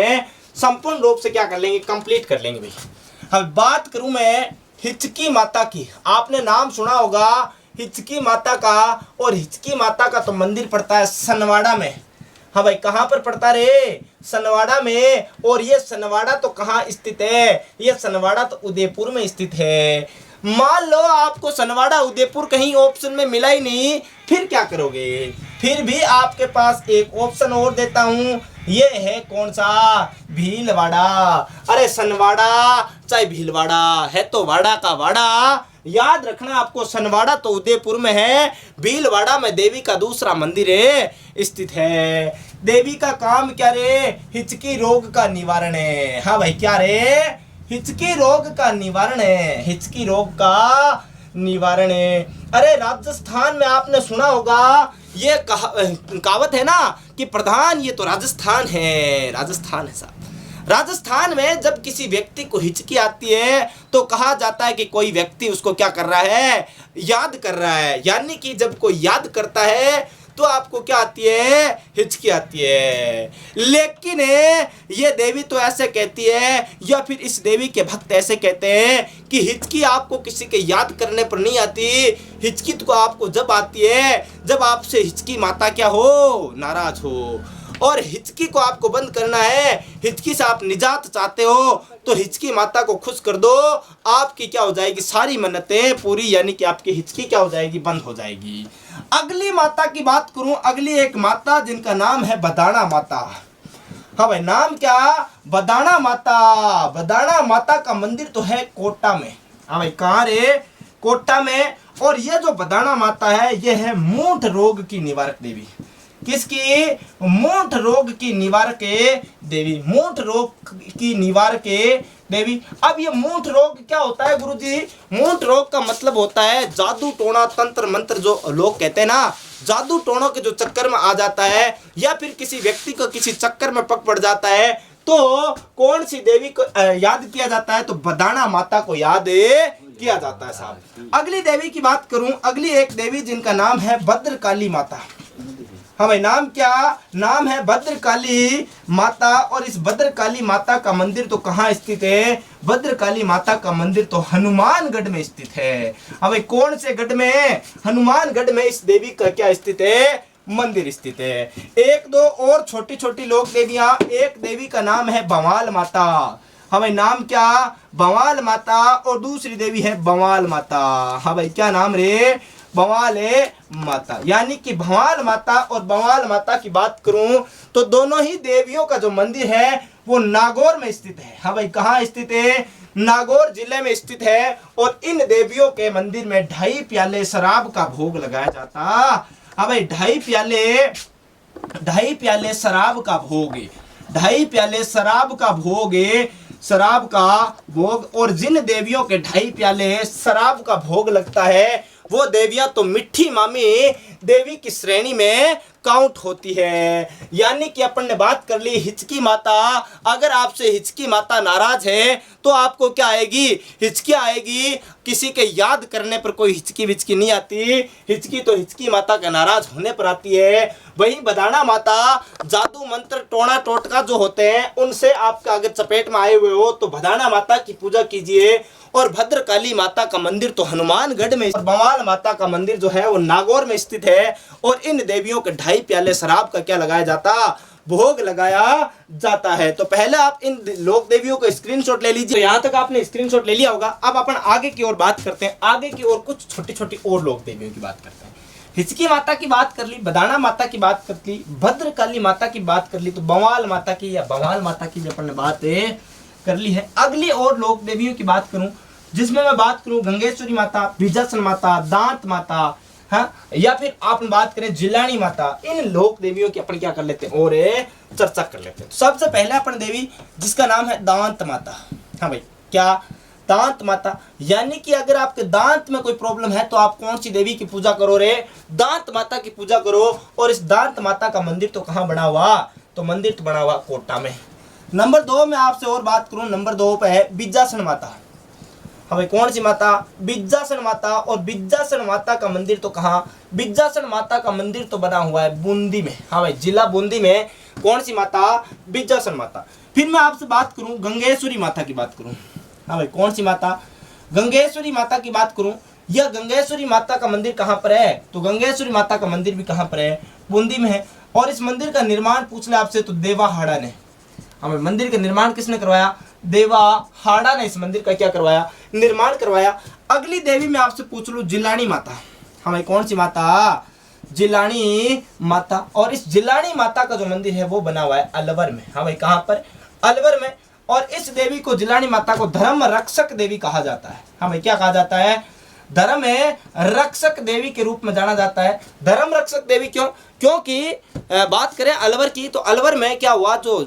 संपूर्ण रूप से क्या कर लेंगे, कंप्लीट कर लेंगे भाई। अब बात करूं मैं हिचकी माता की। आपने नाम सुना होगा हिचकी माता का। और हिचकी माता का तो मंदिर पड़ता है सनवाड़ा में। हाँ भाई, कहाँ पर पड़ता रे? सनवाड़ा में। और ये सनवाड़ा तो कहाँ स्थित है? ये सनवाड़ा तो उदयपुर में स्थित है। मान लो आपको सनवाड़ा उदयपुर कहीं ऑप्शन में मिला ही नहीं, फिर क्या करोगे? फिर भी आपके पास एक ऑप्शन और देता हूं, ये है कौन सा? भीलवाड़ा। अरे सनवाड़ा चाहे भीलवाड़ा है तो वाड़ा का वाड़ा। याद रखना आपको, सनवाड़ा तो उदयपुर में है, भीलवाड़ा में देवी का दूसरा मंदिर स्थित है। देवी का काम क्या रे? हिचकी रोग का निवारण है। हाँ भाई, क्या रे? हिचकी रोग का निवारण है। हिचकी रोग का निवारण है। अरे राजस्थान में आपने सुना होगा ये कहावत है ना कि प्रधान ये तो राजस्थान है, राजस्थान है साहब। राजस्थान में जब किसी व्यक्ति को हिचकी आती है तो कहा जाता है कि कोई व्यक्ति उसको क्या कर रहा है, याद कर रहा है। यानी कि जब कोई याद करता है तो आपको क्या आती है, हिचकी आती है। लेकिन ये देवी तो ऐसे कहती है, या फिर इस देवी के भक्त ऐसे कहते हैं कि हिचकी आपको किसी के याद करने पर नहीं आती, हिचकी तो आपको जब आती है जब आपसे हिचकी माता क्या हो, नाराज हो। और हिचकी को आपको बंद करना है, हिचकी से आप निजात चाहते हो तो हिचकी माता को खुश कर दो, आपकी क्या हो जाएगी, सारी मन्नतें पूरी, यानी कि आपकी हिचकी क्या हो जाएगी, बंद हो जाएगी। अगली माता की बात करूं, अगली एक माता जिनका नाम है बदाना माता। हाँ भाई, नाम क्या, बदाना माता। बदाना माता का मंदिर तो है कोटा में। हाँ भाई, कहाँ रे, कोटा में। और ये जो बदाना माता है ये है मूंठ रोग की निवारक देवी। किसकी, मूंठ रोग की निवारक देवी, मूंठ रोग की निवारक देवी। अब ये मूंठ रोग क्या होता है गुरुजी? मूंठ रोग का मतलब होता है जादू टोना तंत्र मंत्र, जो लोग कहते हैं ना, जादू टोनों के जो चक्कर में आ जाता है या फिर किसी व्यक्ति को किसी चक्कर में पक पड़ जाता है तो कौन सी देवी को याद किया जाता है? तो बदाना माता को याद किया जाता है साहब। अगली देवी की बात करूं, अगली एक देवी जिनका नाम है भद्रकाली माता। हाँ भाई, नाम क्या, नाम है भद्रकाली माता। और इस भद्रकाली माता का मंदिर तो कहाँ स्थित है? भद्रकाली माता का मंदिर तो हनुमानगढ़ में स्थित है। हाँ भाई, कौन से गढ़ में? हनुमानगढ़ में इस देवी का क्या स्थित है, मंदिर स्थित है। एक दो और छोटी छोटी लोक देवियां, एक देवी का नाम है बवाल माता। हाँ भाई, नाम क्या, बवाल माता। और दूसरी देवी है बवाल माता। हाँ भाई, क्या नाम रे, बवाल माता। यानी कि भवाल माता और बवाल माता की बात करूं तो दोनों ही देवियों का जो मंदिर है वो नागौर में स्थित है। हाँ भाई, कहाँ स्थित है? नागौर जिले में स्थित है। और इन देवियों के मंदिर में 2.5 प्याले शराब का भोग लगाया जाता। हाँ भाई, 2.5 प्याले शराब का भोग, 2.5 प्याले शराब का भोग, शराब का भोग। और जिन देवियों के 2.5 प्याले शराब का भोग लगता है वो देवियां तो मिट्ठी मामी देवी की श्रेणी में काउंट होती है। यानी कि अपन ने बात कर ली हिचकी माता। अगर आपसे हिचकी माता नाराज है तो आपको क्या आएगी, हिचकी आएगी। किसी के याद करने पर कोई हिचकी विचकी नहीं आती, हिचकी तो हिचकी माता के नाराज होने पर आती है। वही बदाना माता जादू मंत्र टोना टोटका जो होते हैं उनसे आपका अगर चपेट में आए हुए हो तो बदाना माता की पूजा कीजिए। और भद्रकाली माता का मंदिर तो हनुमानगढ़ में, बवाल माता का मंदिर जो है वो नागौर में स्थित है। और इन देवियों के 2.5 प्याले शराब का क्या लगाया जाता, भोग लगाया जाता है। तो पहले आप इन लोक देवियों को स्क्रीनशॉट ले लीजिए। तो यहाँ तक आपने स्क्रीनशॉट ले लिया होगा। अब अपन आगे की ओर बात करते हैं, आगे की ओर कुछ छोटी छोटी और लोक देवियों की बात करते हैं। हिचकी माता की बात कर ली, बदाना माता की बात कर ली, भद्रकाली माता की बात कर ली, तो बवाल माता की या बवाल माता की अपन ने बात कर ली है। अगली और लोक देवियों की बात करूं जिसमें मैं बात करूं गंगेश्वरी माता, बीजासन माता, दांत माता, हाँ, या फिर आप बात करें जिलानी माता, इन लोक देवियों की अपन क्या कर लेते हैं और चर्चा कर लेते हैं। तो सबसे पहले अपन देवी जिसका नाम है दांत माता। हाँ भाई, क्या, दांत माता। यानी कि अगर आपके दांत में कोई प्रॉब्लम है तो आप कौन सी देवी की पूजा करो रे, दांत माता की पूजा करो। और इस दांत माता का मंदिर तो कहाँ बना हुआ, तो मंदिर तो बना हुआ कोटा में। नंबर 2 में आपसे और बात करूं, नंबर 2 पे है बिज्जासन माता। हाँ भाई, कौन सी माता, बिज्जासन माता। और बिज्जासन माता का मंदिर तो कहाँ, बिज्जासन माता का मंदिर तो बना हुआ है बूंदी में। हाँ भाई, जिला बूंदी में कौन सी माता, बिज्जासन माता। फिर मैं आपसे बात करूं गंगेश्वरी माता की बात करूं। हाँ भाई, कौन सी माता, गंगेश्वरी माता की बात करूं। यह गंगेश्वरी माता का मंदिर कहाँ पर है, तो गंगेश्वरी माता का मंदिर भी कहाँ पर है, बूंदी में है। और इस मंदिर का निर्माण पूछ ले आपसे तो देवा हाड़ा ने। हमें मंदिर का निर्माण किसने करवाया, देवा हाड़ा ने इस मंदिर का क्या करवाया, निर्माण करवाया। अगली देवी मैं आपसे पूछ लूं जिलानी माता। हमें कौन सी माता, जिलानी माता। और इस जिलानी माता का जो मंदिर है वो बना हुआ है अलवर में। हाँ भाई, कहाँ पर, अलवर में। और इस देवी को, जिलानी माता को धर्म रक्षक देवी कहा जाता है। हाँ भाई, क्या कहा जाता है, धर्म रक्षक देवी के रूप में जाना जाता है। धर्म रक्षक देवी क्यों, क्योंकि बात करें अलवर की तो अलवर में क्या हुआ, जो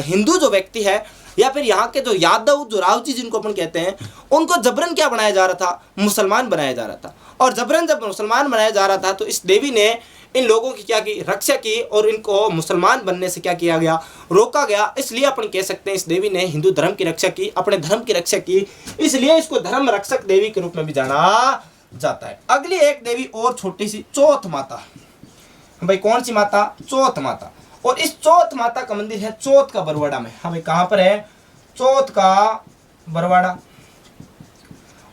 हिंदू जो व्यक्ति है या फिर यहाँ के जो यादव, जो रावजी जिनको अपन कहते हैं, उनको जबरन क्या बनाया जा रहा था, मुसलमान बनाया जा रहा था। और जबरन जब मुसलमान बनाया जा रहा था तो इस देवी ने इन लोगों की क्या की रक्षा की और इनको मुसलमान बनने से क्या किया गया, रोका गया। इसलिए अपन कह सकते हैं इस देवी ने हिंदू धर्म की रक्षा की, अपने धर्म की रक्षा की, इसलिए इसको धर्म रक्षक देवी के रूप में भी जाना जाता है। अगली एक देवी और छोटी सी, चौथ माता। भाई कौन सी माता? चौथ माता। और इस चौथ माता का मंदिर है चौथ का बरवाड़ा में। हाँ भाई कहां पर है? चौथ का बरवाड़ा।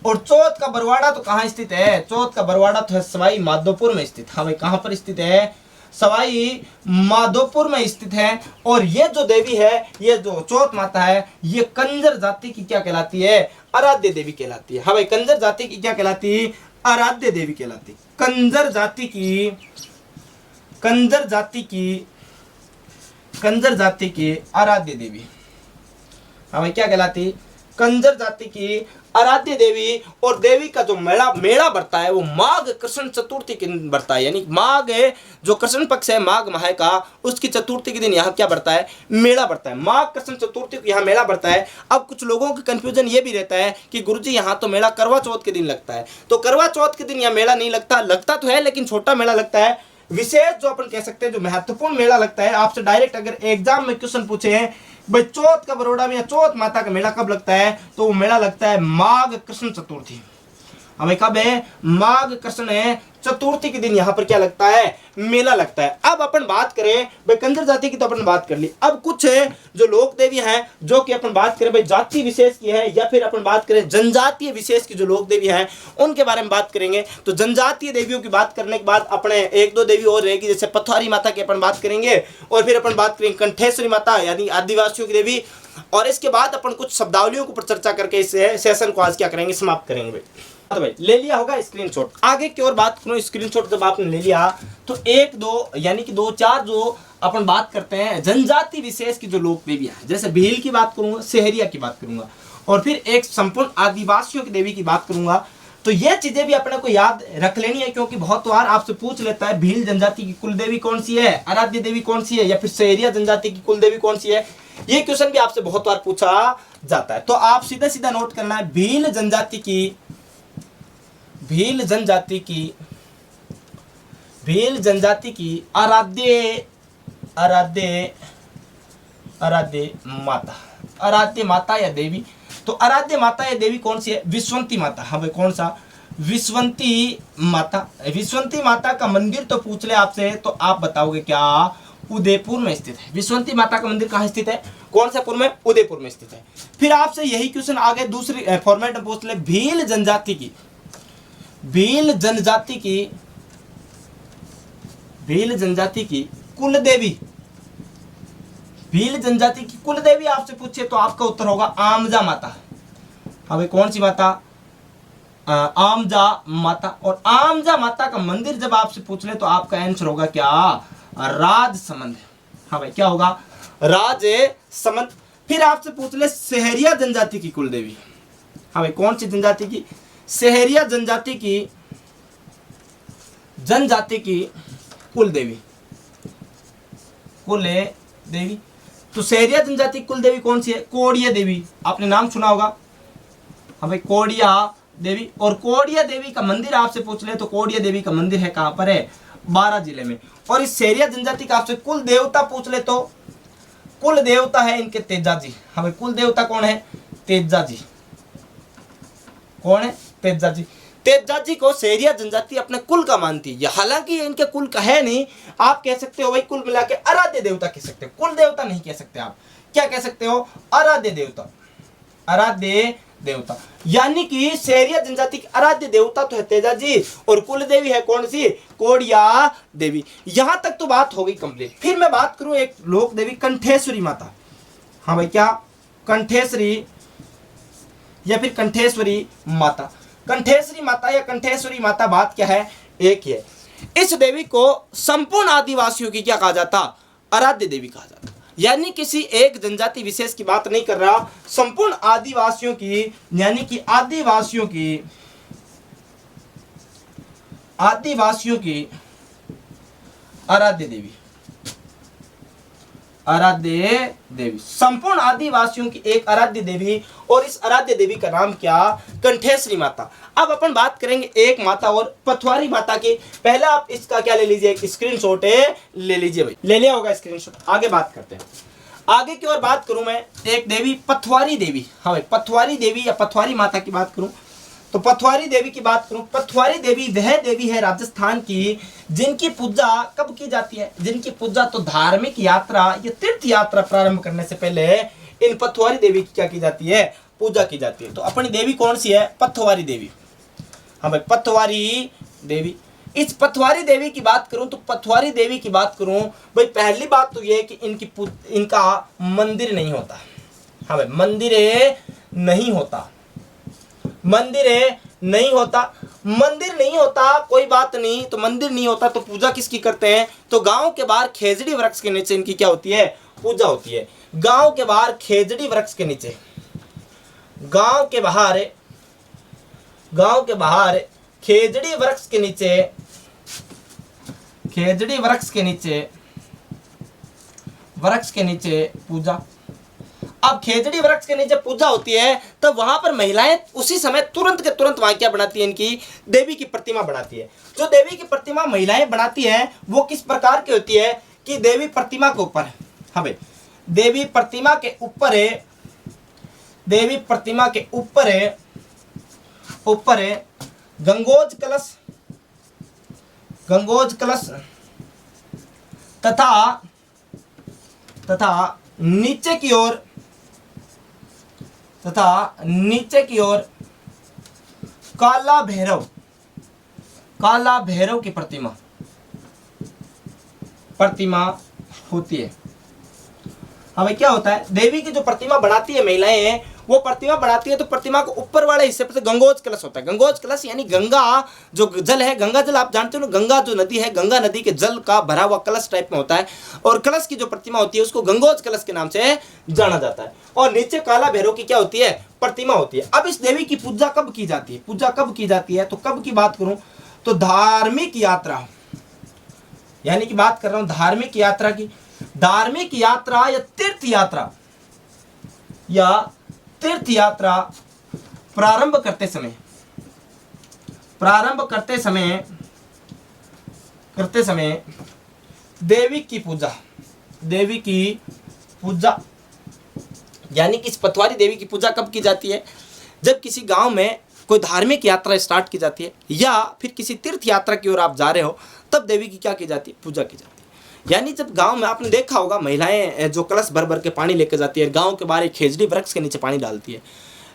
और चौथ का बरवाड़ा तो कहाँ स्थित है? चौथ का बरवाड़ा तो है सवाई माधोपुर में स्थित। हाँ भाई कहां पर स्थित है? सवाई माधोपुर में स्थित है। और ये जो देवी है, ये जो चौथ माता है, ये कंजर जाति की क्या कहलाती है? आराध्य देवी कहलाती है। हाँ भाई कंजर जाति की क्या कहलाती? आराध्य देवी कहलाती। कंजर जाति की, कंजर जाति की, कंजर जाति की आराध्य देवी। हाँ भाई क्या कहलाती? कंजर जाति की आराध्य देवी। और देवी का जो मेला बढ़ता है वो माघ कृष्ण चतुर्थी के दिन बढ़ता है। यानी माघ जो कृष्ण पक्ष है, माघ माह का, उसकी चतुर्थी के दिन यहाँ क्या बढ़ता है? मेला बढ़ता है। माघ कृष्ण चतुर्थी को यहाँ मेला बढ़ता है। अब कुछ लोगों का कंफ्यूजन ये भी रहता है कि गुरुजी यहाँ तो मेला करवा चौथ के दिन लगता है। तो करवा चौथ के दिन यहाँ मेला नहीं लगता, लगता तो है लेकिन छोटा मेला लगता है। विशेष जो अपन कह सकते हैं जो महत्वपूर्ण मेला लगता है, आपसे डायरेक्ट अगर एग्जाम में क्वेश्चन पूछे हैं भाई चौथ का बरोड़ा में या चौथ माता का मेला कब लगता है, तो वो मेला लगता है माघ कृष्ण चतुर्थी। हमें कब है? माघ कृष्ण चतुर्थी के दिन यहाँ पर क्या लगता है? मेला लगता है। अब अपन बात करें भाई कंजर जाति की, तो अपन बात कर ली। अब कुछ जो लोक देवी हैं जो कि अपन बात करें भाई जाति विशेष की है, या फिर अपन बात करें जनजातीय विशेष की जो लोक देवी हैं उनके बारे में बात करेंगे। तो जनजातीय देवियों की बात करने के बाद अपने एक दो देवी और रहेगी, जैसे पथवारी माता की अपन बात करेंगे, और फिर अपन बात करेंगे कंठेश्वरी माता यानी आदिवासियों की देवी। और इसके बाद अपन कुछ शब्दावलियों के ऊपर चर्चा करके इस सेशन को आज क्या करेंगे, समाप्त करेंगे। भाई तो भाई ले लिया होगा स्क्रीनशॉट। आगे की ओर बात करूं, स्क्रीनशॉट जब आपने ले लिया तो एक दो यानी कि दो चार जो अपन बात करते हैं जनजाति विशेष की जो लोक देवियां हैं, जैसे भील की बात करूंगा, सेहरिया की बात करूंगा, और फिर एक संपूर्ण आदिवासियों की देवी की बात करूंगा। तो ये चीजें भी अपने को याद रख लेनी है, क्योंकि बहुत बार आपसे पूछ लेता है भील जनजाति की कुल देवी कौन सी है, आराध्य देवी कौन सी है, या फिर सेहरिया जनजाति की कुल देवी कौन सी है। ये क्वेश्चन भी आपसे बहुत बार पूछा जाता है। तो आप सीधा सीधा नोट करना है, भील जनजाति की, भील जनजाति की, भील जनजाति की आराध्य, आराध्य, आराध्य माता, आराध्य माता या देवी। तो आराध्य माता या देवी कौन सी है? विश्वंती माता। हाँ भाई कौन सा? विश्वंती माता। विश्वंती माता का मंदिर तो पूछ ले आपसे तो आप बताओगे क्या? उदयपुर में स्थित है। विश्वंती माता का मंदिर कहाँ स्थित है? कौन सा पुर में? उदयपुर में स्थित है। फिर आपसे यही क्वेश्चन आगे दूसरी फॉर्मेट में पूछ ले, भील जनजाति की, भील जनजाति की, भील जनजाति की कुल देवी, भील जनजाति की कुल देवी आपसे पूछे तो आपका उत्तर होगा आमजा माता। अबे कौन सी माता? आमजा माता। और आमजा माता का मंदिर जब आपसे पूछ ले तो आपका आंसर होगा क्या? राजसमंद। हाँ भाई क्या होगा? राजसमंद। फिर आपसे पूछ ले सेहरिया जनजाति की कुल देवी। हाँ भाई कौन सी जनजाति की? सेहरिया जनजाति की, जनजाति की कुल देवी, कुल देवी। तो सेहरिया जनजाति की कुल देवी कौन सी है? कोडिया देवी। आपने नाम सुना होगा। हाँ भाई कोडिया देवी। और कोडिया देवी का मंदिर आपसे पूछ ले तो कोडिया देवी का मंदिर है कहां पर है? बारां जिले में। और इस सेहरिया जनजाति का आपसे कुल देवता पूछ ले तो कुल देवता है इनके तेजा जी। हाँ भाई कुल देवता कौन है? तेजा जी। कौन है? तेजा जी। तेजा जी को सेहरिया जनजाति अपने कुल का मानती है। हालांकि ये इनके कुल का है नहीं, आप कह सकते हो भाई कुल मिला के आराध्य देवता कह सकते हो, कुल देवता नहीं कह सकते। आप क्या कह सकते हो? आराध्य देवता, आराध्य देवता। यानी कि सेहरिया जनजाति की आराध्य देवता तो है तेजा जी, और कुल देवी है कौन सी? कोडिया देवी। यहां तक तो बात हो गई कंप्लीट। फिर मैं बात करूं एक लोक देवी कंठेश्वरी माता। हाँ भाई क्या? कंठेश्वरी या फिर कंठेश्वरी माता। कंठेश्वरी माता या कंठेश्वरी माता बात क्या है? एक ही है। इस देवी को संपूर्ण आदिवासियों की क्या कहा जाता? आराध्य देवी कहा जाता। यानी किसी एक जनजाति विशेष की बात नहीं कर रहा, संपूर्ण आदिवासियों की, यानी कि आदिवासियों की, आदिवासियों की आराध्य देवी, आराध्य देवी, संपूर्ण आदिवासियों की एक आराध्य देवी। और इस आराध्य देवी का नाम क्या? कंठेश्वरी माता। अब अपन बात करेंगे एक माता और पथवारी माता की। पहले आप इसका क्या ले लीजिए, एक स्क्रीनशॉट ले लीजिए भाई, ले लिया होगा स्क्रीनशॉट। आगे बात करते हैं, आगे की ओर बात करूं मैं एक देवी पथवारी देवी। हाँ भाई, पथवारी देवी या पथवारी माता की बात करूं तो पथवारी देवी की बात करूं, पथवारी देवी वह देवी है राजस्थान की जिनकी पूजा कब की जाती है? जिनकी पूजा तो धार्मिक यात्रा या तीर्थ यात्रा प्रारंभ करने से पहले इन पथवारी देवी की क्या की जाती है? पूजा की जाती है। तो अपनी देवी कौन सी है? पथवारी देवी। हाँ भाई, पथवारी देवी। इस पथवारी देवी की बात करूं तो पथवारी देवी की बात करूं भाई, पहली बात तो यह है कि इनका मंदिर नहीं होता। हाँ भाई, मंदिर नहीं होता, मंदिर नहीं होता, मंदिर नहीं होता, कोई बात नहीं। तो मंदिर नहीं होता तो पूजा किसकी करते हैं? तो गांव के बाहर खेजड़ी वृक्ष के नीचे इनकी क्या होती है? पूजा होती है। गांव के बाहर खेजड़ी वृक्ष के नीचे, गांव के बाहर खेजड़ी वृक्ष के नीचे, खेजड़ी वृक्ष के नीचे पूजा। अब खेजड़ी वृक्ष के नीचे पूजा होती है तब वहां पर महिलाएं उसी समय तुरंत के तुरंत वहां क्या बनाती है? इनकी देवी की प्रतिमा बनाती है। जो देवी की प्रतिमा महिलाएं बनाती है वो किस प्रकार की होती है कि देवी प्रतिमा के ऊपर, हाँ भाई, देवी प्रतिमा के ऊपर है, देवी प्रतिमा के ऊपर है गंगोज कलश तथा नीचे की ओर काला भैरव की प्रतिमा होती है। हाँ भाई, क्या होता है? देवी की जो प्रतिमा बनाती है महिलाएं, वो प्रतिमा बनाती है तो प्रतिमा को ऊपर वाले हिस्से पर से गंगोज कलश होता है। गंगोज कलश यानी गंगा जो जल है, गंगा जल आप जानते हो ना, गंगा जो नदी है, गंगा नदी के जल का भरा हुआ कलश टाइप में होता है। और कलश की जो प्रतिमा होती है उसको गंगोज कलश के नाम से जाना जाता है। और नीचे काला भैरव की क्या होती है? प्रतिमा होती है। अब इस देवी की पूजा कब की जाती है? पूजा कब की जाती है? तो कब की बात करूं तो धार्मिक यात्रा, यानी कि बात कर रहा हूं धार्मिक यात्रा की। धार्मिक यात्रा या तीर्थ यात्रा प्रारंभ करते समय देवी की पूजा यानी कि इस पथवारी देवी की पूजा कब की जाती है? जब किसी गांव में कोई धार्मिक यात्रा स्टार्ट की जाती है या फिर किसी तीर्थ यात्रा की ओर आप जा रहे हो, तब देवी की क्या की जाती है? पूजा की जाती है। यानी जब गांव में आपने देखा होगा महिलाएं जो कलश भर भर के पानी लेकर जाती है, गांव के बाहर एक खेजड़ी वृक्ष के नीचे पानी डालती है।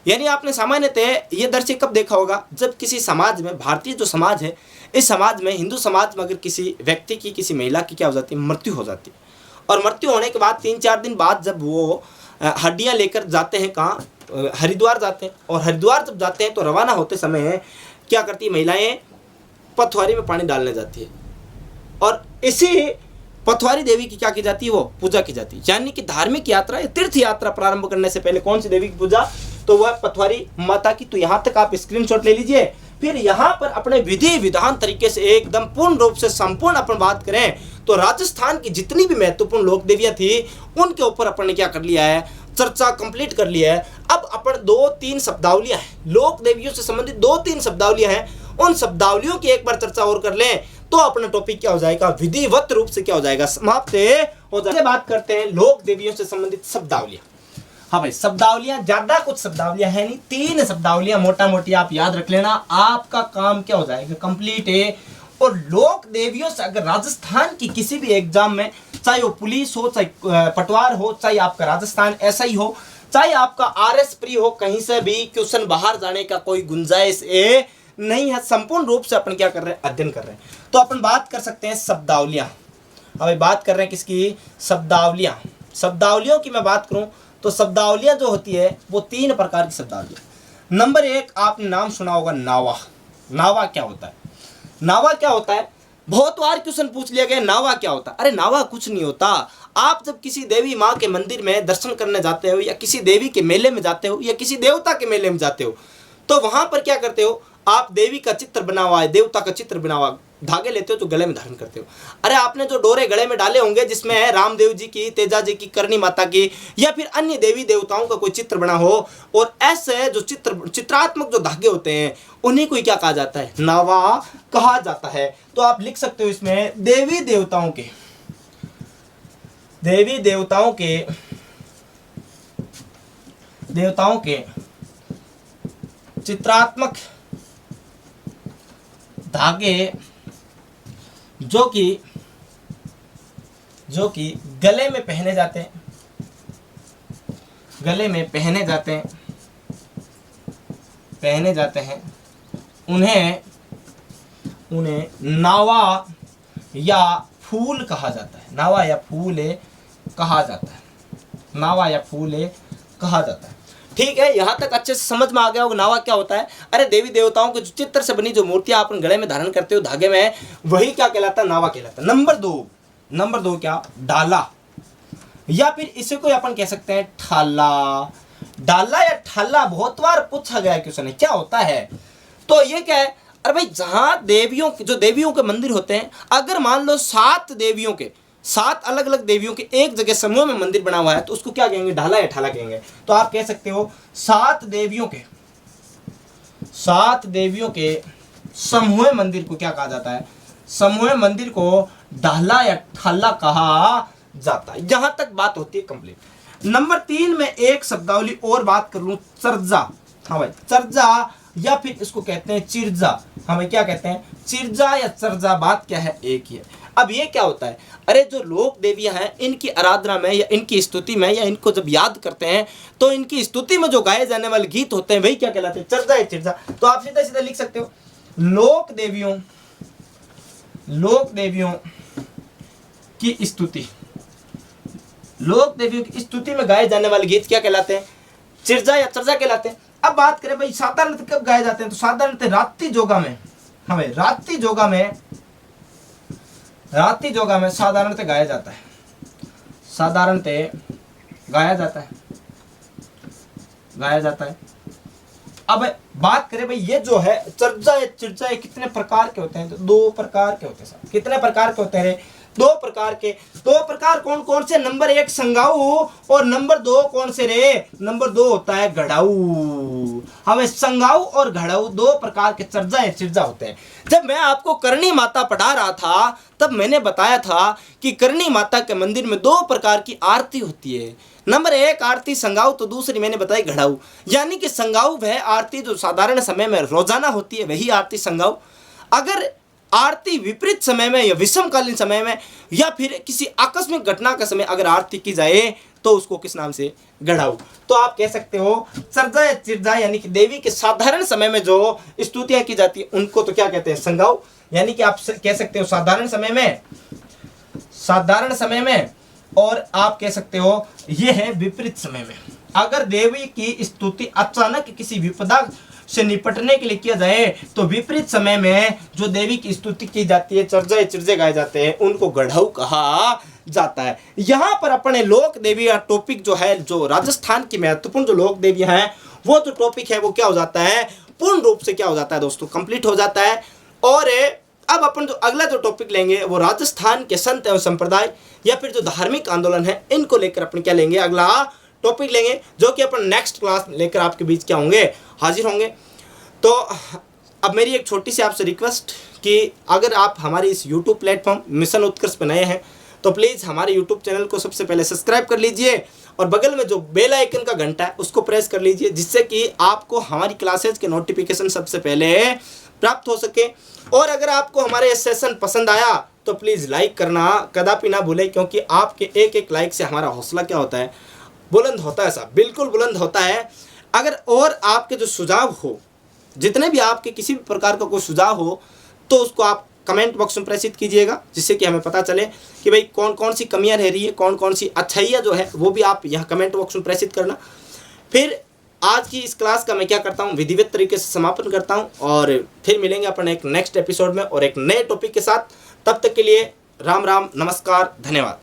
यानी आपने सामान्यतः ये दृश्य कब देखा होगा? जब किसी समाज में, भारतीय जो समाज है, इस समाज में, हिंदू समाज में अगर किसी व्यक्ति की, किसी महिला की क्या हो जाती है? मृत्यु हो जाती है। और मृत्यु होने के बाद 3-4 दिन बाद जब वो हड्डियां लेकर जाते हैं, कहाँ? हरिद्वार जाते हैं। और हरिद्वार जब जाते हैं तो रवाना होते समय क्या करती है? महिलाएं पथवारी में पानी डालने जाती है और इसी पथवारी देवी की क्या की जाती है? वो पूजा की जाती है। यानी कि धार्मिक यात्रा या तीर्थ यात्रा प्रारंभ करने से पहले कौन सी देवी की पूजा? तो वह पथवारी माता की। तो यहां तक आप स्क्रीनशॉट ले लीजिए। फिर यहां पर अपने विधि विधान तरीके से एकदम पूर्ण रूप से संपूर्ण अपन बात करें तो राजस्थान की जितनी भी महत्वपूर्ण लोक देवियां थी उनके ऊपर अपन ने क्या कर लिया है? चर्चा कंप्लीट कर लिया है। अब अपन 2-3 शब्दावलियां हैं, लोक देवियों से संबंधित 2-3 शब्दावलियां हैं, उन शब्दावलियों की एक बार चर्चा और कर लें तो अपना टॉपिक क्या हो जाएगा? विधिवत रूप से क्या हो जाएगा? समाप्त हो जाएगा। बात करते हैं लोक देवियों से संबंधित शब्दावलियां। हाँ भाई, शब्दावलियां ज्यादा कुछ शब्दावलियां है नहीं, 3 शब्दावलियां मोटा मोटी आप याद रख लेना, आपका काम क्या हो जाएगा? कंप्लीट है। और लोक देवियों से अगर राजस्थान की किसी भी एग्जाम में, चाहे वो पुलिस हो, चाहे पटवार हो, चाहे आपका राजस्थान एसआई हो, चाहे आपका आरएस प्री हो, कहीं से भी क्वेश्चन बाहर जाने का कोई गुंजाइश नहीं है। संपूर्ण रूप से अपन क्या कर रहे हैं? अध्ययन कर रहे हैं। तो अपन बात कर सकते हैं शब्दावलियां। अभी बात कर रहे हैं किसकी? शब्दावलियां। शब्दावलियों की मैं बात करूं तो शब्दावलियां जो होती है वो 3 प्रकार की शब्दावलियां। नंबर 1 आपने नाम सुना होगा नावा। नावा क्या होता है? नावा क्या होता है? बहुत बार क्वेश्चन पूछ लिया गया, नावा क्या होता है? अरे नावा कुछ नहीं होता। आप जब किसी देवी माँ के मंदिर में दर्शन करने जाते हो या किसी देवी के मेले में जाते हो या किसी देवता के मेले में जाते हो तो वहां पर क्या करते हो? आप देवी का चित्र बना हुआ है, देवता का चित्र बना हुआ धागे लेते हो तो गले में धारण करते हो। अरे आपने जो डोरे गले में डाले होंगे जिसमें है रामदेव जी की, तेजा जी की, करणी माता की या फिर अन्य देवी देवताओं का कोई चित्र बना हो, और ऐसे जो चित्रात्मक जो धागे होते हैं उन्हीं को क्या कहा जाता है, नावा कहा जाता है। तो आप लिख सकते हो इसमें देवी देवताओं के चित्रात्मक धागे जो कि गले में पहने जाते हैं उन्हें नावा या फूल कहा जाता है। नावा या फूले कहा जाता है। ठीक है, यहाँ तक अच्छे से समझ में आ गया होगा नावा क्या होता है। अरे देवी देवताओं के जो चित्र से बनी जो मूर्तियां आप गले में धारण करते हो धागे में, वही क्या कहलाता है, नावा कहलाता है। नंबर दो क्या, डाला, या फिर इसे को अपन कह सकते हैं ठाला। डाला या ठाला बहुत बार पूछा गया क्वेश्चन है, क्या होता है। तो ये क्या है, अरे भाई जहां देवियों के मंदिर होते हैं, अगर मान लो 7 अलग अलग देवियों के एक जगह समूह में मंदिर बना हुआ है तो उसको क्या कहेंगे, ढाला या ठाला कहेंगे। तो आप कह सकते हो 7 देवियों के समूह मंदिर को क्या कहा जाता है, समूह मंदिर को ढाला या ठाला कहा जाता है। यहां तक बात होती है कंप्लीट। नंबर 3 में एक शब्दावली और बात कर लूं, चर्जा। हाँ भाई, चर्जा या फिर इसको कहते हैं चिर्जा। हाँ भाई, क्या कहते हैं, चिर्जा या चर्जा, बात क्या है, एक ही है। अब ये क्या होता है, अरे जो लोक देवियां हैं इनकी आराधना में या इनकी स्तुति में या इनको जब याद करते हैं तो इनकी स्तुति में जो गाए जाने वाले गीत होते हैं वही क्या कहलाते हैं, चर्चा या चिर्जा। तो आप सीधा सीधा लिख सकते हो लोक देवियों की स्तुति में गाए जाने वाले गीत क्या कहलाते हैं, चिर्जा या चर्चा कहलाते हैं। अब बात करें भाई साधारणतः कब गाए जाते हैं, तो साधारणतः रात्रि जोगा में। हाँ भाई, रात्रि जोगा में साधारणतः गाया जाता है। अब बात करें भाई ये जो है चर्चा या चिर्चा कितने प्रकार के होते हैं, तो 2 प्रकार के होते हैं। कितने प्रकार के होते हैं, 2 प्रकार के। 2 प्रकार कौन कौन से, नंबर 1 संगाऊ और नंबर 2 कौन से रे, नंबर 2 होता है घड़ाऊ। हमें संगाऊ और घड़ाऊ 2 प्रकार के चर्चा या चिर्जा होते हैं। जब मैं आपको करणी माता पढ़ा रहा था तब मैंने बताया था कि करणी माता के मंदिर में 2 प्रकार की आरती होती है। नंबर 1 आरती संगाऊ, तो दूसरी मैंने बताई घड़ाऊ। यानी कि संगाऊ वह आरती जो साधारण समय में रोजाना होती है, वही आरती संगाऊ। अगर आरती विपरीत समय में या विषमकालीन समय में या फिर किसी आकस्मिक घटना का समय अगर आरती की जाए तो उसको किस नाम से, घड़ाऊ। तो आप कह सकते हो चर्चा या चिर्जा, यानी कि देवी के साधारण समय में जो स्तुतियां की जाती है उनको तो क्या कहते हैं, संगाऊ। यानी कि आप कह सकते हो साधारण समय में, और आप कह सकते हो ये है विपरीत समय में। अगर देवी की स्तुति अचानक किसी विपदा से निपटने के लिए किया जाए तो विपरीत समय में जो देवी की स्तुति की जाती है, चर्चा या चिर्जे गाए जाते हैं, उनको घड़ाऊ कहा जाता है। यहाँ पर अपने लोक देवी का टॉपिक जो है, जो राजस्थान की महत्वपूर्ण जो लोक देवियां हैं, वो जो टॉपिक है वो क्या हो जाता है, पूर्ण रूप से क्या हो जाता है दोस्तों, कंप्लीट हो जाता है। और अब अपन जो अगला जो टॉपिक लेंगे वो राजस्थान के संत एवं संप्रदाय या फिर जो धार्मिक आंदोलन है, इनको लेकर अपन क्या लेंगे, अगला टॉपिक लेंगे, जो कि अपन नेक्स्ट क्लास लेकर आपके बीच क्या होंगे, हाजिर होंगे। तो अब मेरी एक छोटी सी आपसे रिक्वेस्ट कि अगर आप हमारे इस YouTube प्लेटफॉर्म मिशन उत्कर्ष पर नए हैं तो प्लीज़ हमारे YouTube चैनल को सबसे पहले सब्सक्राइब कर लीजिए और बगल में जो बेल आइकन का घंटा है उसको प्रेस कर लीजिए, जिससे कि आपको हमारी क्लासेज के नोटिफिकेशन सबसे पहले प्राप्त हो सके। और अगर आपको हमारे सेशन पसंद आया तो प्लीज़ लाइक करना कदापि ना भूलें, क्योंकि आपके एक लाइक से हमारा हौसला क्या होता है, बुलंद होता है साहब, बिल्कुल बुलंद होता है। अगर और आपके जो सुझाव हो, जितने भी आपके किसी भी प्रकार का कोई सुझाव हो, तो उसको आप कमेंट बॉक्स में प्रेषित कीजिएगा, जिससे कि हमें पता चले कि भाई कौन कौन सी कमियां रह रही है, कौन कौन सी अच्छाइयाँ जो है वो भी आप यहाँ कमेंट बॉक्स में प्रेषित करना। फिर आज की इस क्लास का मैं क्या करता हूँ, विधिवत तरीके से समापन करता हूँ और फिर मिलेंगे अपन एक नेक्स्ट एपिसोड में और एक नए टॉपिक के साथ। तब तक के लिए राम राम, नमस्कार, धन्यवाद।